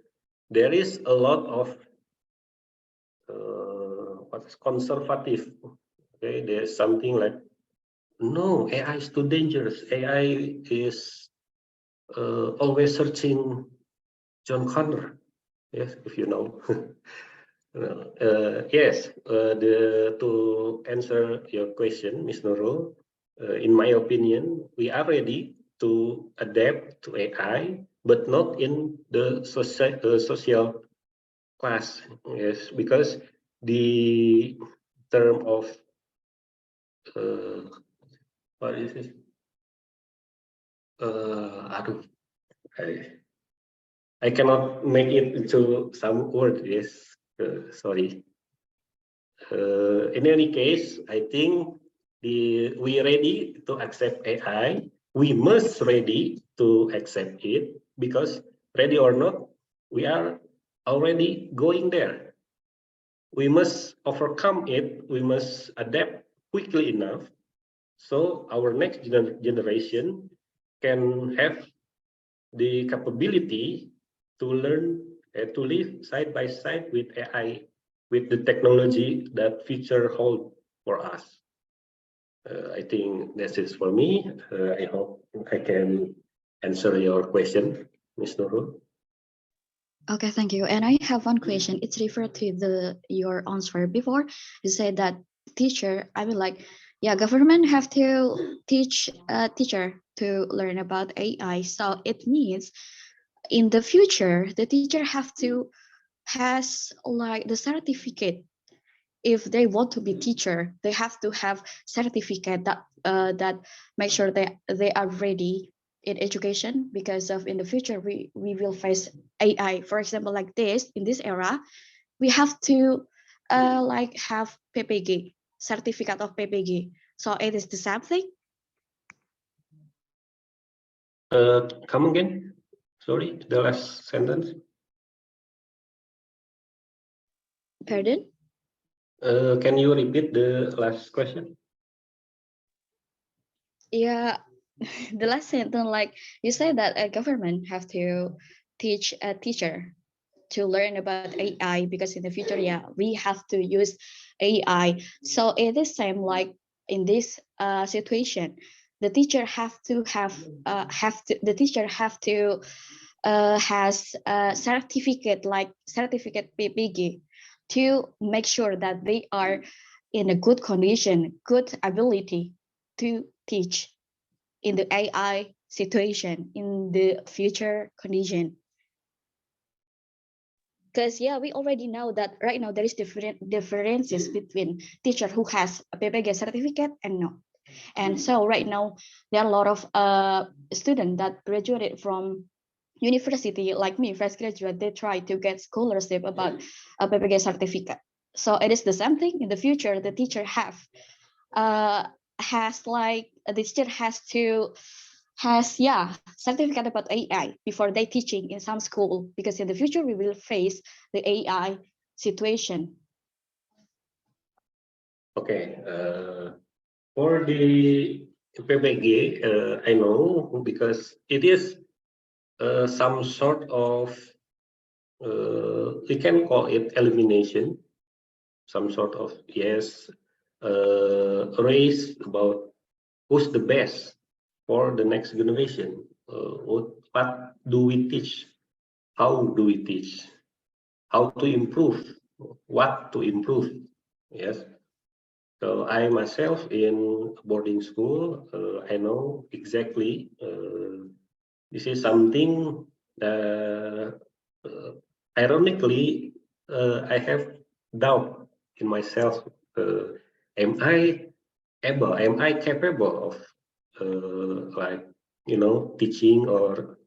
there is a lot of what's conservative. Okay, there's something like, no, AI is too dangerous. AI is always searching John Connor. Yes, if you know. Yes, to answer your question, Ms. Nurul, in my opinion, we are ready to adapt to AI, but not in the social class. Yes, because the term of what is it? Aduh, I cannot make it into some word. Yes, sorry. In any case, I think we ready to accept AI. We must ready to accept it because ready or not, we are already going there. We must overcome it. We must adapt quickly enough so our next generation can have the capability to learn and to live side by side with AI, with the technology that future hold for us. I think that's it for me. I hope I can answer your question, Ms. Nurul. Okay, thank you. And I have one question. It's referred to your answer before. You said that teacher, I mean like, yeah, government have to teach a teacher to learn about AI. So it means in the future, the teacher has like the certificate. If they want to be teacher, they have to have certificate that make sure they are ready in education, because of in the future we will face AI. For example, like this, in this era, we have to like have PPG, certificate of PPG. So it is the same thing. Come again? Sorry, the last sentence. Pardon? Can you repeat the last question? Yeah, the last sentence, like you said that a government have to teach a teacher to learn about AI, because in the future, yeah, we have to use AI. So it is same like in this situation, the teacher has a certificate, like certificate PPG, to make sure that they are in a good condition, good ability to teach in the AI situation in the future condition. Because yeah, we already know that right now there is differences between teacher who has a PPG certificate and not. And so right now there are a lot of students that graduated from university, like me, fresh graduate, they try to get scholarship about a PPG certificate. So it is the same thing in the future. The teacher has certificate about AI before they teaching in some school, because in the future we will face the AI situation. Okay, for the PPG, I know because it is some sort of, we can call it elimination, some sort of, yes, race about who's the best for the next generation. What do we teach? How do we teach? How to improve? What to improve? Yes. So I myself in boarding school, I know exactly this is something that ironically I have doubt in myself am I capable of like, teaching or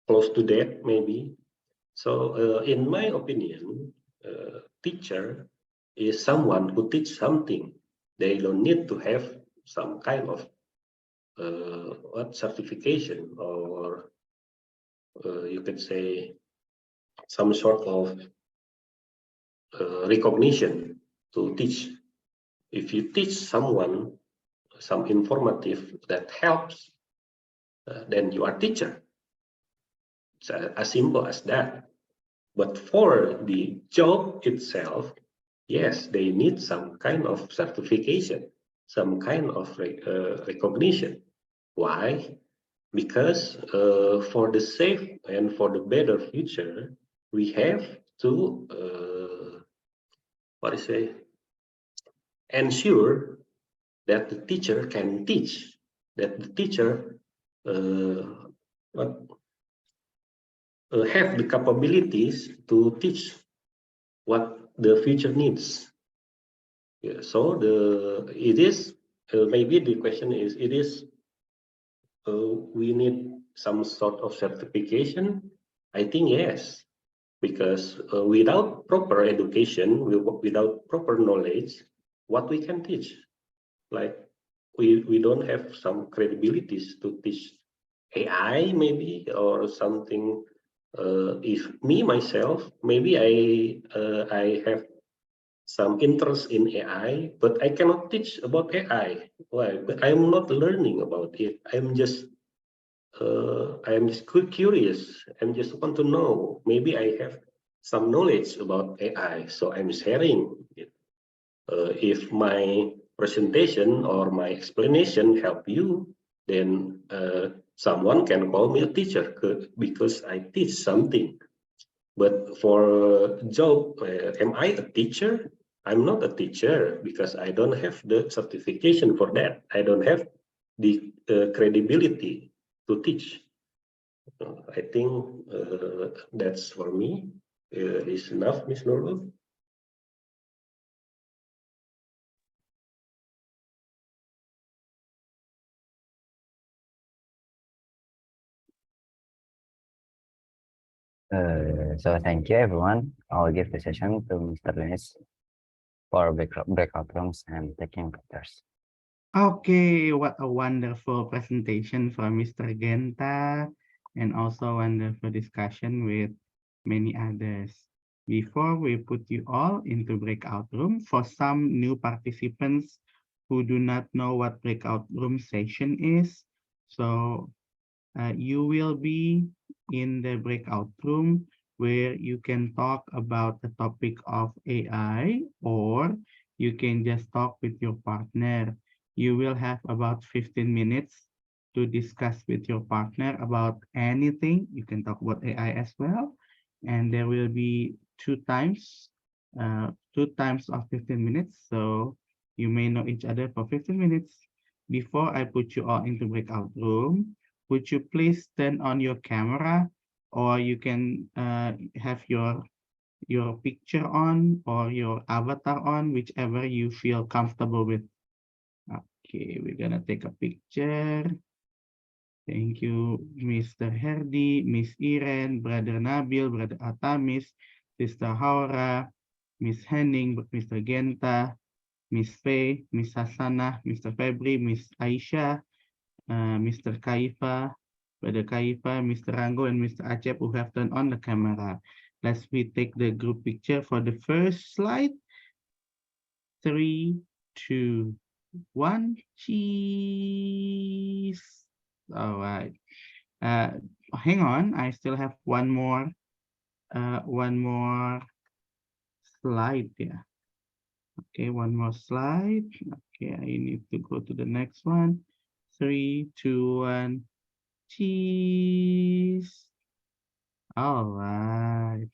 close to that maybe? So in my opinion, teacher is someone who teach something. They don't need to have some kind of certification, or you could say some sort of recognition to teach. If you teach someone some informative that helps, then you are teacher. It's as simple as that. But for the job itself, yes, they need some kind of certification, some kind of recognition. Why? Because for the safe and for the better future, we have to ensure that the teacher can teach, that the teacher have the capabilities to teach what the future needs. Yeah, so it is maybe the question is, we need some sort of certification. I think yes, because without proper education, without proper knowledge, what we can teach, like we don't have some credibilities to teach AI maybe, or something. If me myself, maybe I have some interest in AI, but I cannot teach about AI. Why? But I'm not learning about it. I'm just curious. I'm just want to know. Maybe I have some knowledge about AI, so I'm sharing it. If my presentation or my explanation help you, then someone can call me a teacher because I teach something. But for job, am I a teacher? I'm not a teacher because I don't have the certification for that. I don't have the credibility to teach. I think that's for me is enough, Ms. Nurul. So thank you, everyone. I'll give the session to Mr. Dennis for breakout rooms and taking pictures. Okay, what a wonderful presentation from Mr. Genta, and also wonderful discussion with many others. Before we put you all into breakout room, for some new participants who do not know what breakout room session is, so you will be in the breakout room where you can talk about the topic of AI, or you can just talk with your partner. You will have about 15 minutes to discuss with your partner about anything. You can talk about AI as well. And there will be two times of 15 minutes. So you may know each other for 15 minutes. Before I put you all into breakout room, would you please turn on your camera, or you can have your picture on or your avatar on, whichever you feel comfortable with. Okay, we're gonna take a picture. Thank you, Mr. Herdi, Miss Iren, Brother Nabil, Brother Altamis, Sister Haura, Miss Henning, Mr. Genta, Miss Faye, Miss Hassana, Mr. Febri, Miss Aisha, Mr. Kaifa, Brother Kaifa, Mr. Rango, and Mr. Acep who have turned on the camera. Let's take the group picture for the first slide. 3, 2, 1, cheese. All right. Hang on, I still have one more slide there. Okay, one more slide. Okay, I need to go to the next one. 3, 2, 1, cheese. All right.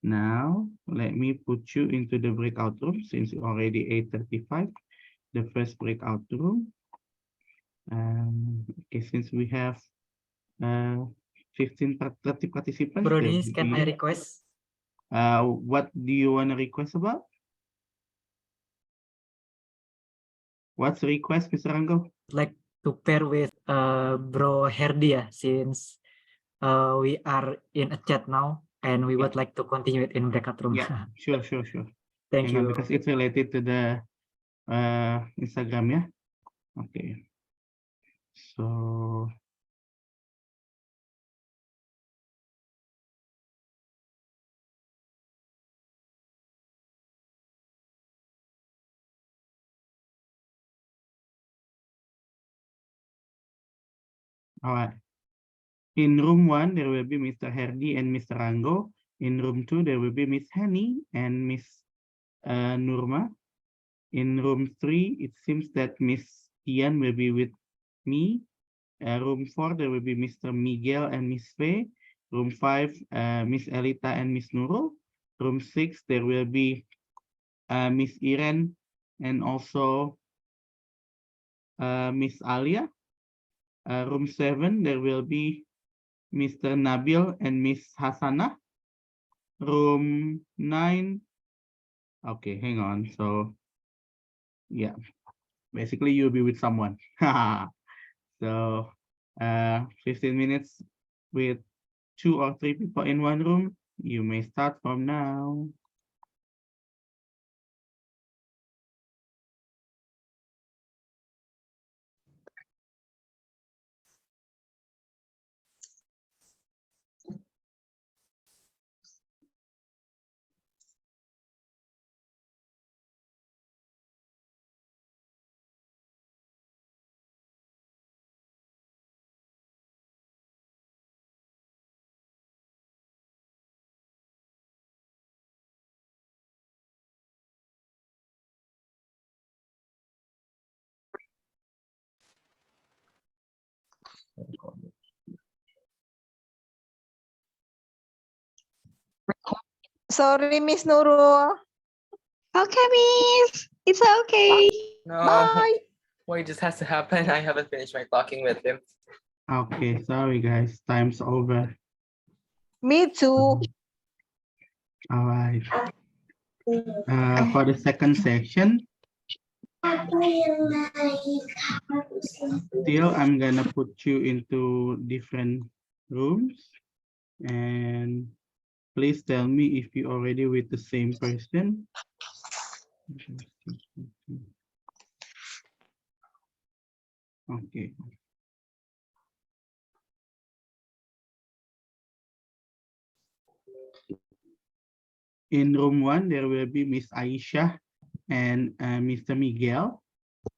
Now, let me put you into the breakout room since it's already 8:35, the first breakout room. Okay, since we have 30 participants. Bro Dennis, can I request? What do you want to request about? What's the request, Mr. Ranggo? Like to pair with Bro Herdi, since we are in a chat now and we would like to continue it in breakout room. Yeah, sure. Thank Hang on, you. because it's related to the Instagram, yeah. Okay. So all right. In room 1, there will be Mr. Herdi and Mr. Ranggo. In room 2, there will be Miss Henny and Miss Nurma. In room 3, it seems that Miss Ian will be with me. Room 4, there will be Mr. Miguel and Miss Faye. Room 5, Miss Elita and Miss Nurul. Room 6, there will be Miss Iren and also Miss Alia. Room 7, there will be Mr. Nabil and Miss Hasanah. Room 9, okay, hang on. So, yeah, basically you'll be with someone. So, 15 minutes with 2 or 3 people in one room. You may start from now. Sorry, Miss Nurul. Okay, Miss. It's okay. No, Bye. why it just has to happen? I haven't finished my talking with him. Okay, sorry guys, time's over. Me too. All right. For the second section, still I'm gonna put you into different rooms, and please tell me if you already with the same person. Okay. In room 1, there will be Miss Aisha and Mr. Miguel.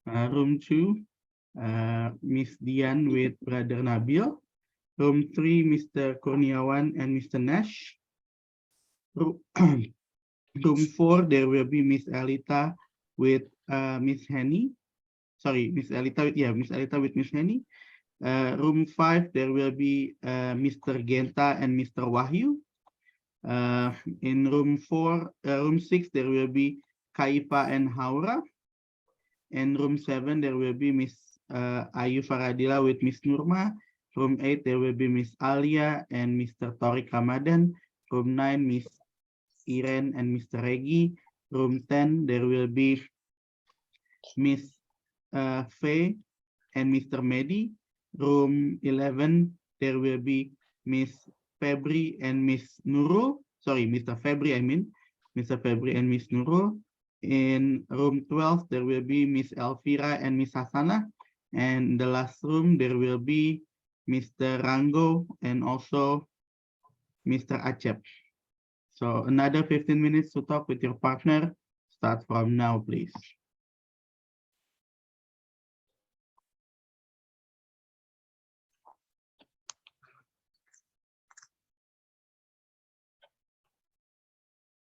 Room 2, Miss Dian with Brother Nabil. Room 3, Mr. Kurniawan and Mr. Nash. Room 4, there will be Miss Elita with Miss Henny. Sorry, Miss Elita with Miss Henny. Room 5, there will be Mr. Genta and Mr. Wahyu. In room 6, there will be Kaifa and Haura. In room 7, there will be Miss Ayu Faradila with Miss Nurma. Room 8, there will be Miss Alia and Mr. Tariq Ramadan. Room 9, Miss Iren and Mr. Regi. Room 10, there will be Miss Faye and Mr. Mehdi. Room 11, there will be Miss Febri and Miss Nurul. Sorry, Mr. Febri, I mean. Mr. Febri and Miss Nurul. In room 12, there will be Miss Elvira and Miss Hasanah. And the last room, there will be Mr. Rango and also Mr. Acep. So another 15 minutes to talk with your partner. Start from now, please.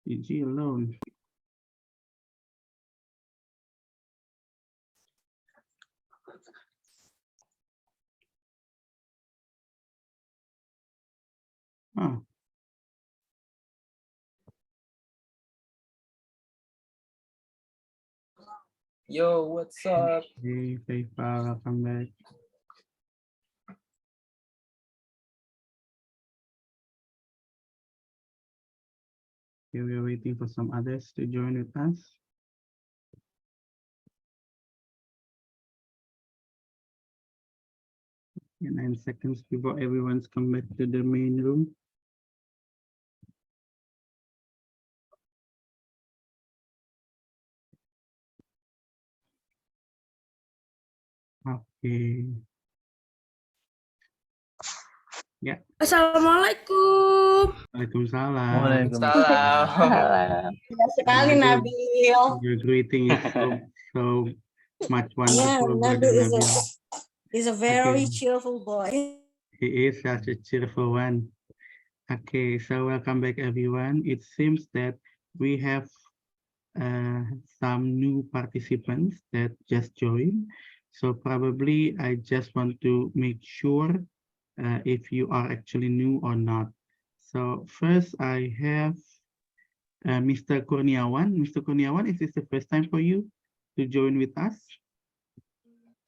PG alone. Oh. Yo, what's up? Hey, Syifa, welcome back. Okay, we are waiting for some others to join with us. Okay, 9 seconds before everyone's come back to the main room. Okay. Ya. Assalamualaikum. Waalaikumsalam. Salam. Indah sekali Nabil. Your greeting is so much Yeah, wonderful, Nabil Brother is a Nabil. very Okay. cheerful boy. He is such a cheerful one. Okay, so welcome back, everyone. It seems that we have some new participants that just joined. So probably I just want to make sure if you are actually new or not. So first I have Mr. Kurniawan. Mr. Kurniawan, is this the first time for you to join with us?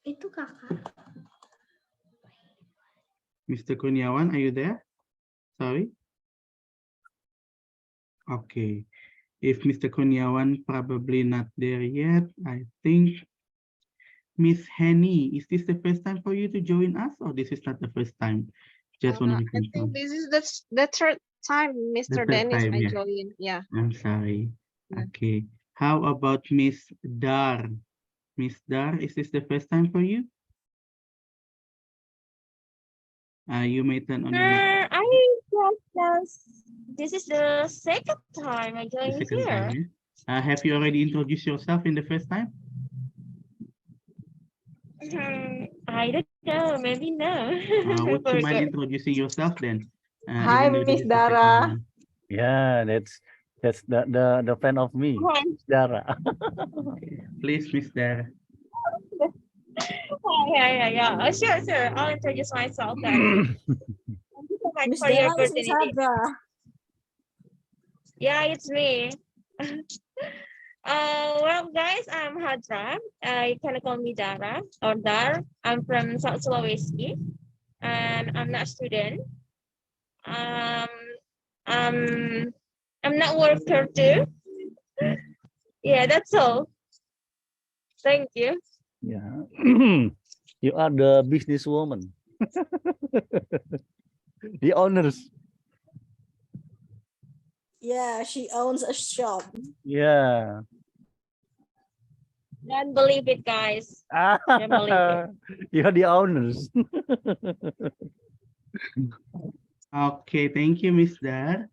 Itu kakak. Mr. Kurniawan, are you there? Sorry. Okay. If Mr. Kurniawan probably not there yet, I think Miss Henny, is this the first time for you to join us, or this is not the first time? Just want to be I think confirmed. this is the third time The Mr. third Dennis time, I yeah. join. Yeah. I'm sorry. Yeah. Okay. How about Miss Dar? Miss Dar, is this the first time for you? You may turn on your mic. I guess this is the second time I The joined second time, here. yeah? Have you already introduced yourself in the first time? I don't know, maybe no. Would you mind Forgot. introducing yourself then? Hi, Even though Miss this is the second Dara. one. Yeah, that's the fan of me, Hi. Dara. Please, Miss Dar. Yeah. Sure. I'll introduce myself then. Thank you so much Miss for your Dara is Miss opportunity. Hadra. Yeah, it's me. Well, guys, I'm Hadra. You can call me Dara or Dar. I'm from South Sulawesi, and I'm not a student. I'm not worker too. Yeah, that's all. Thank you. Yeah. You are the businesswoman. The owners. Yeah, she owns a shop. Yeah. Don't believe it, guys. Don't believe it. You are the owners. Okay, thank you, Miss Dar.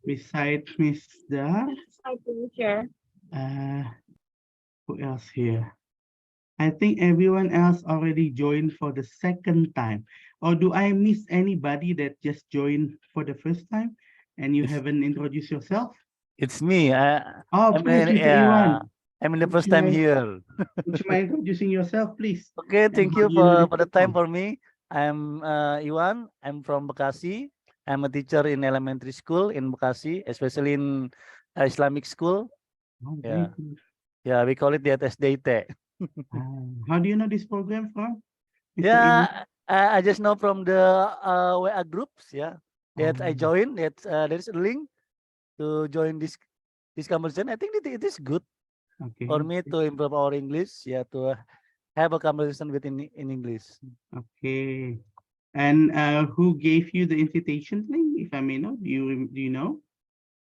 Besides Miss Dar, I think sure. who else here? I think everyone else already joined for the second time. Or do I miss anybody that just joined for the first time and you haven't introduced yourself? It's me. Oh, please, Mr. Iwan. I'm in the Would first you time mind- here. Would you mind introducing yourself, please? Okay, And thank how you do know for this the time program? for me. I'm Iwan. I'm from Bekasi. I'm a teacher in elementary school in Bekasi, especially in Islamic school. Oh, Yeah. very good. Yeah, we call it the SDT. How do you know this program from? Mr. Iwan? Yeah, I just know from the WA groups. Yeah, that I joined. That there is a link to join this conversation. I think it is good Okay. for me to improve our English. Yeah, to have a conversation in English. Okay. And who gave you the invitation link, if I may know? Do you know?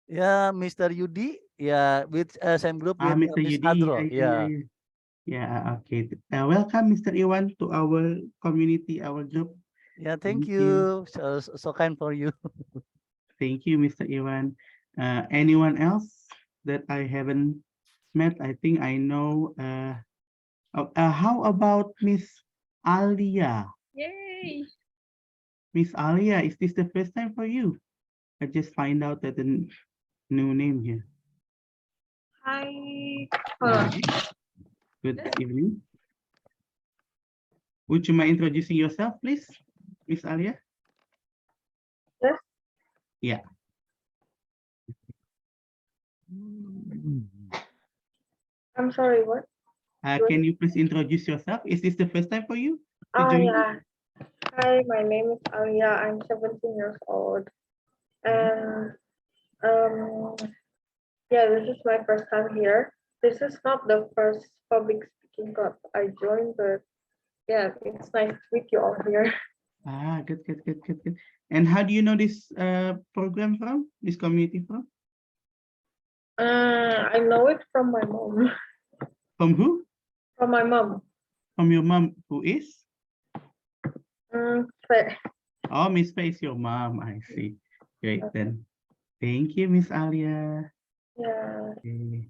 Yeah, Mr. Yudi. Yeah, with same group with Mr. Miss Yudi. Adro. Yeah. Yeah, okay. Welcome, Mr. Iwan, to our community, our group. Yeah, thank you. So kind for you. Thank you, Mr. Iwan. Anyone else that I haven't met? I think I know. How about Miss Alia? Yay. Miss Alia, is this the first time for you? I just find out that the new name here. Hi. Good evening. Would you mind introducing yourself, please, Miss Alia? Yes. Yeah. I'm sorry, what? Can you please introduce yourself? Is this the first time for you to join? Yeah. Hi, my name is Alia. I'm 17 years old. And yeah, this is my first time here. This is not the first public speaking club I joined, but yeah, it's nice to meet you all here. Ah, good. And how do you know this program from, this community from? I know it from my mom. From who? From my mom. From your mom, who is? Faye. Oh, Miss Faye is your mom. I see. Great then. Thank you, Miss Alia. Yeah. Okay.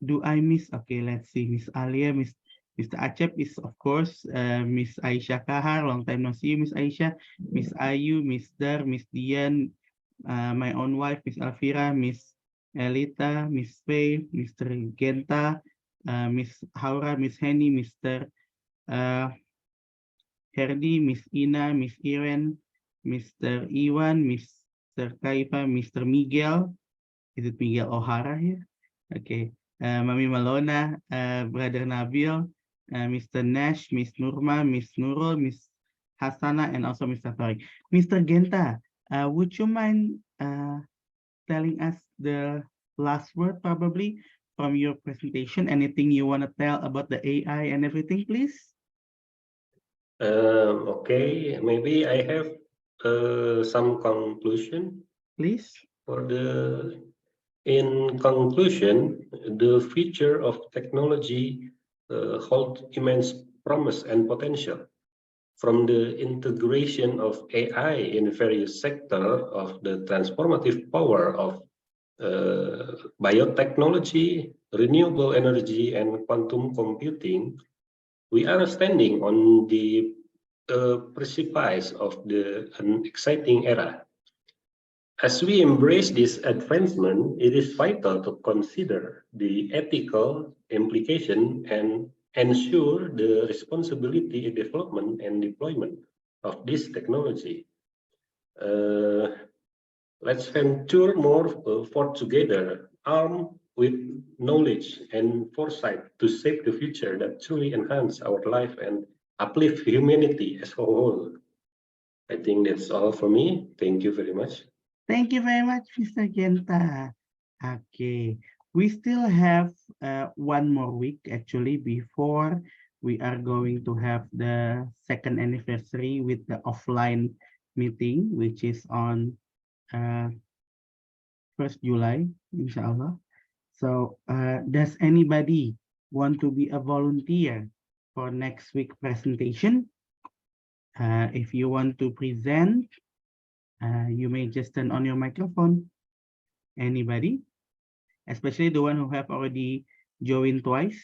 Do I miss? Okay, let's see. Miss Alia, Mr. Acep is, of course, Miss Aisyah Kahar. Long time no see you, Miss Aisyah. Miss Ayu, Miss Dar, Miss Dian, my own wife, Miss Alfira, Miss Elita, Miss Faye, Mr. Genta, Miss Haura, Miss Henny, Mr. Herdi, Miss Ina, Miss Iren, Mr. Iwan, Mr. Kaifa, Mr. Miguel. Is it Miguel O'Hara here? Okay. Mami Malona, Brother Nabil, Mr. Nash, Miss Nurma, Miss Nurul, Miss Hassana, and also Mr. Tariq. Mr. Genta, would you mind telling us the last word probably from your presentation? Anything you want to tell about the AI and everything, please? Okay, maybe I have some conclusion. Please. In conclusion, the future of technology holds immense promise and potential. From the integration of AI in various sectors of the transformative power of biotechnology, renewable energy, and quantum computing, we are standing on the precipice of an exciting era. As we embrace this advancement, it is vital to consider the ethical implication and ensure the responsibility in development and deployment of this technology. Let's venture more forth together, armed with knowledge and foresight to shape the future that truly enhance our life and uplift humanity as a whole. I think that's all for me. Thank you very much. Thank you very much, Mr. Genta. Okay, we still have one more week actually before we are going to have the second anniversary with the offline meeting, which is on 1st July, inshallah. So does anybody want to be a volunteer for next week presentation? If you want to present, you may just turn on your microphone. Anybody? Especially the one who have already joined twice.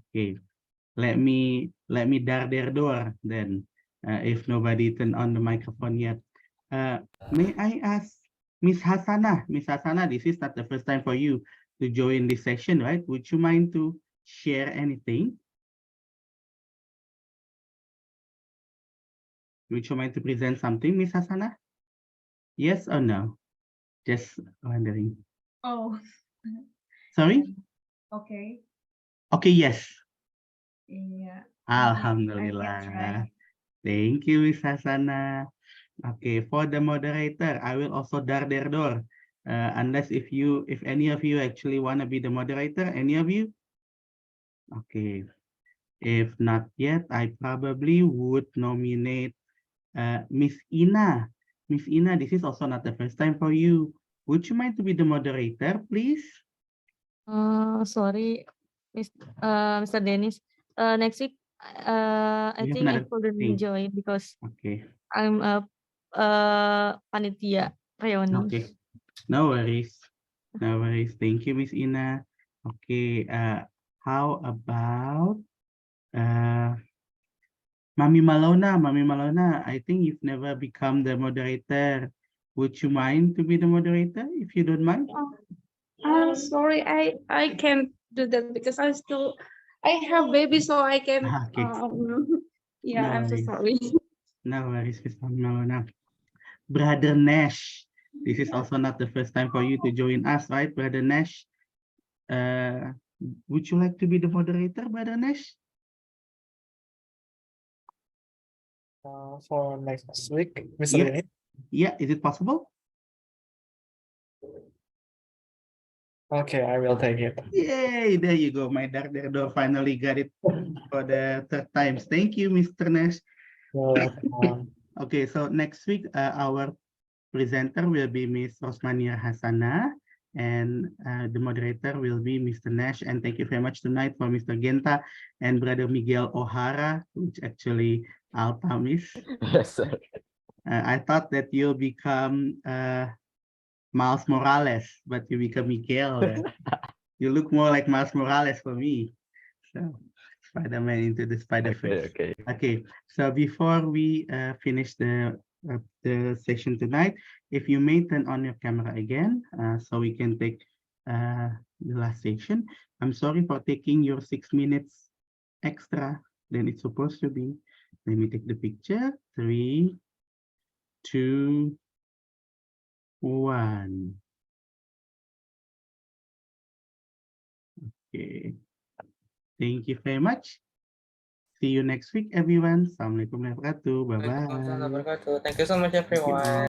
Okay, let me dar their door then. If nobody turn on the microphone yet. May I ask Miss Hassana? Miss Hassana, this is not the first time for you to join this session, right? Would you mind to share anything? Would you mind to present something, Miss Hassana? Yes or no? Just wondering. Oh. Sorry? Okay. Okay, yes. Yeah. Alhamdulillah. Thank you, Miss Hassana. Okay, for the moderator, I will also dar their door. Unless if any of you actually want to be the moderator, any of you? Okay. If not yet, I probably would nominate Miss Ina. Miss Ina, this is also not the first time for you. Would you mind to be the moderator, please? Sorry, Mr. Dennis. Next week, I think I couldn't join because I'm a panitia reuni. Okay, no worries. No worries. Thank you, Miss Ina. Okay, how about Mami Malona, I think you've never become the moderator. Would you mind to be the moderator if you don't mind? Sorry, I can't do that because I have baby, so I can. Yeah, No I'm so worries. sorry. No worries, Miss Mami Malona. Brother Nash, this is also not the first time for you to join us, right, Brother Nash? Would you like to be the moderator, Brother Nash? For next week, Mr. Yeah. Dennis? Yeah, is it possible? Okay, I will take it. Yay, there you go. My dark door finally got it for the third time. Thank you, Mr. Nash. Okay, so next week our presenter will be Ms. Rosmania Hassana, and the moderator will be Mr. Nash. And thank you very much tonight for Mr. Genta and Brother Miguel O'Hara, which actually Altamis. Yes, sir. I thought that you'll become Miles Morales, but you become Miguel. You look more like Miles Morales for me. So Spider-Man into the Spider-Verse. Okay. Okay, so before we finish the session tonight, if you may turn on your camera again, so we can take the last section. I'm sorry for taking your 6 minutes extra than it's supposed to be. Let me take the picture. 3, 2, 1. Okay. Thank you very much. See you next week, everyone. Assalamualaikum warahmatullahi wabarakatuh. Bye-bye. Thank you so much, everyone.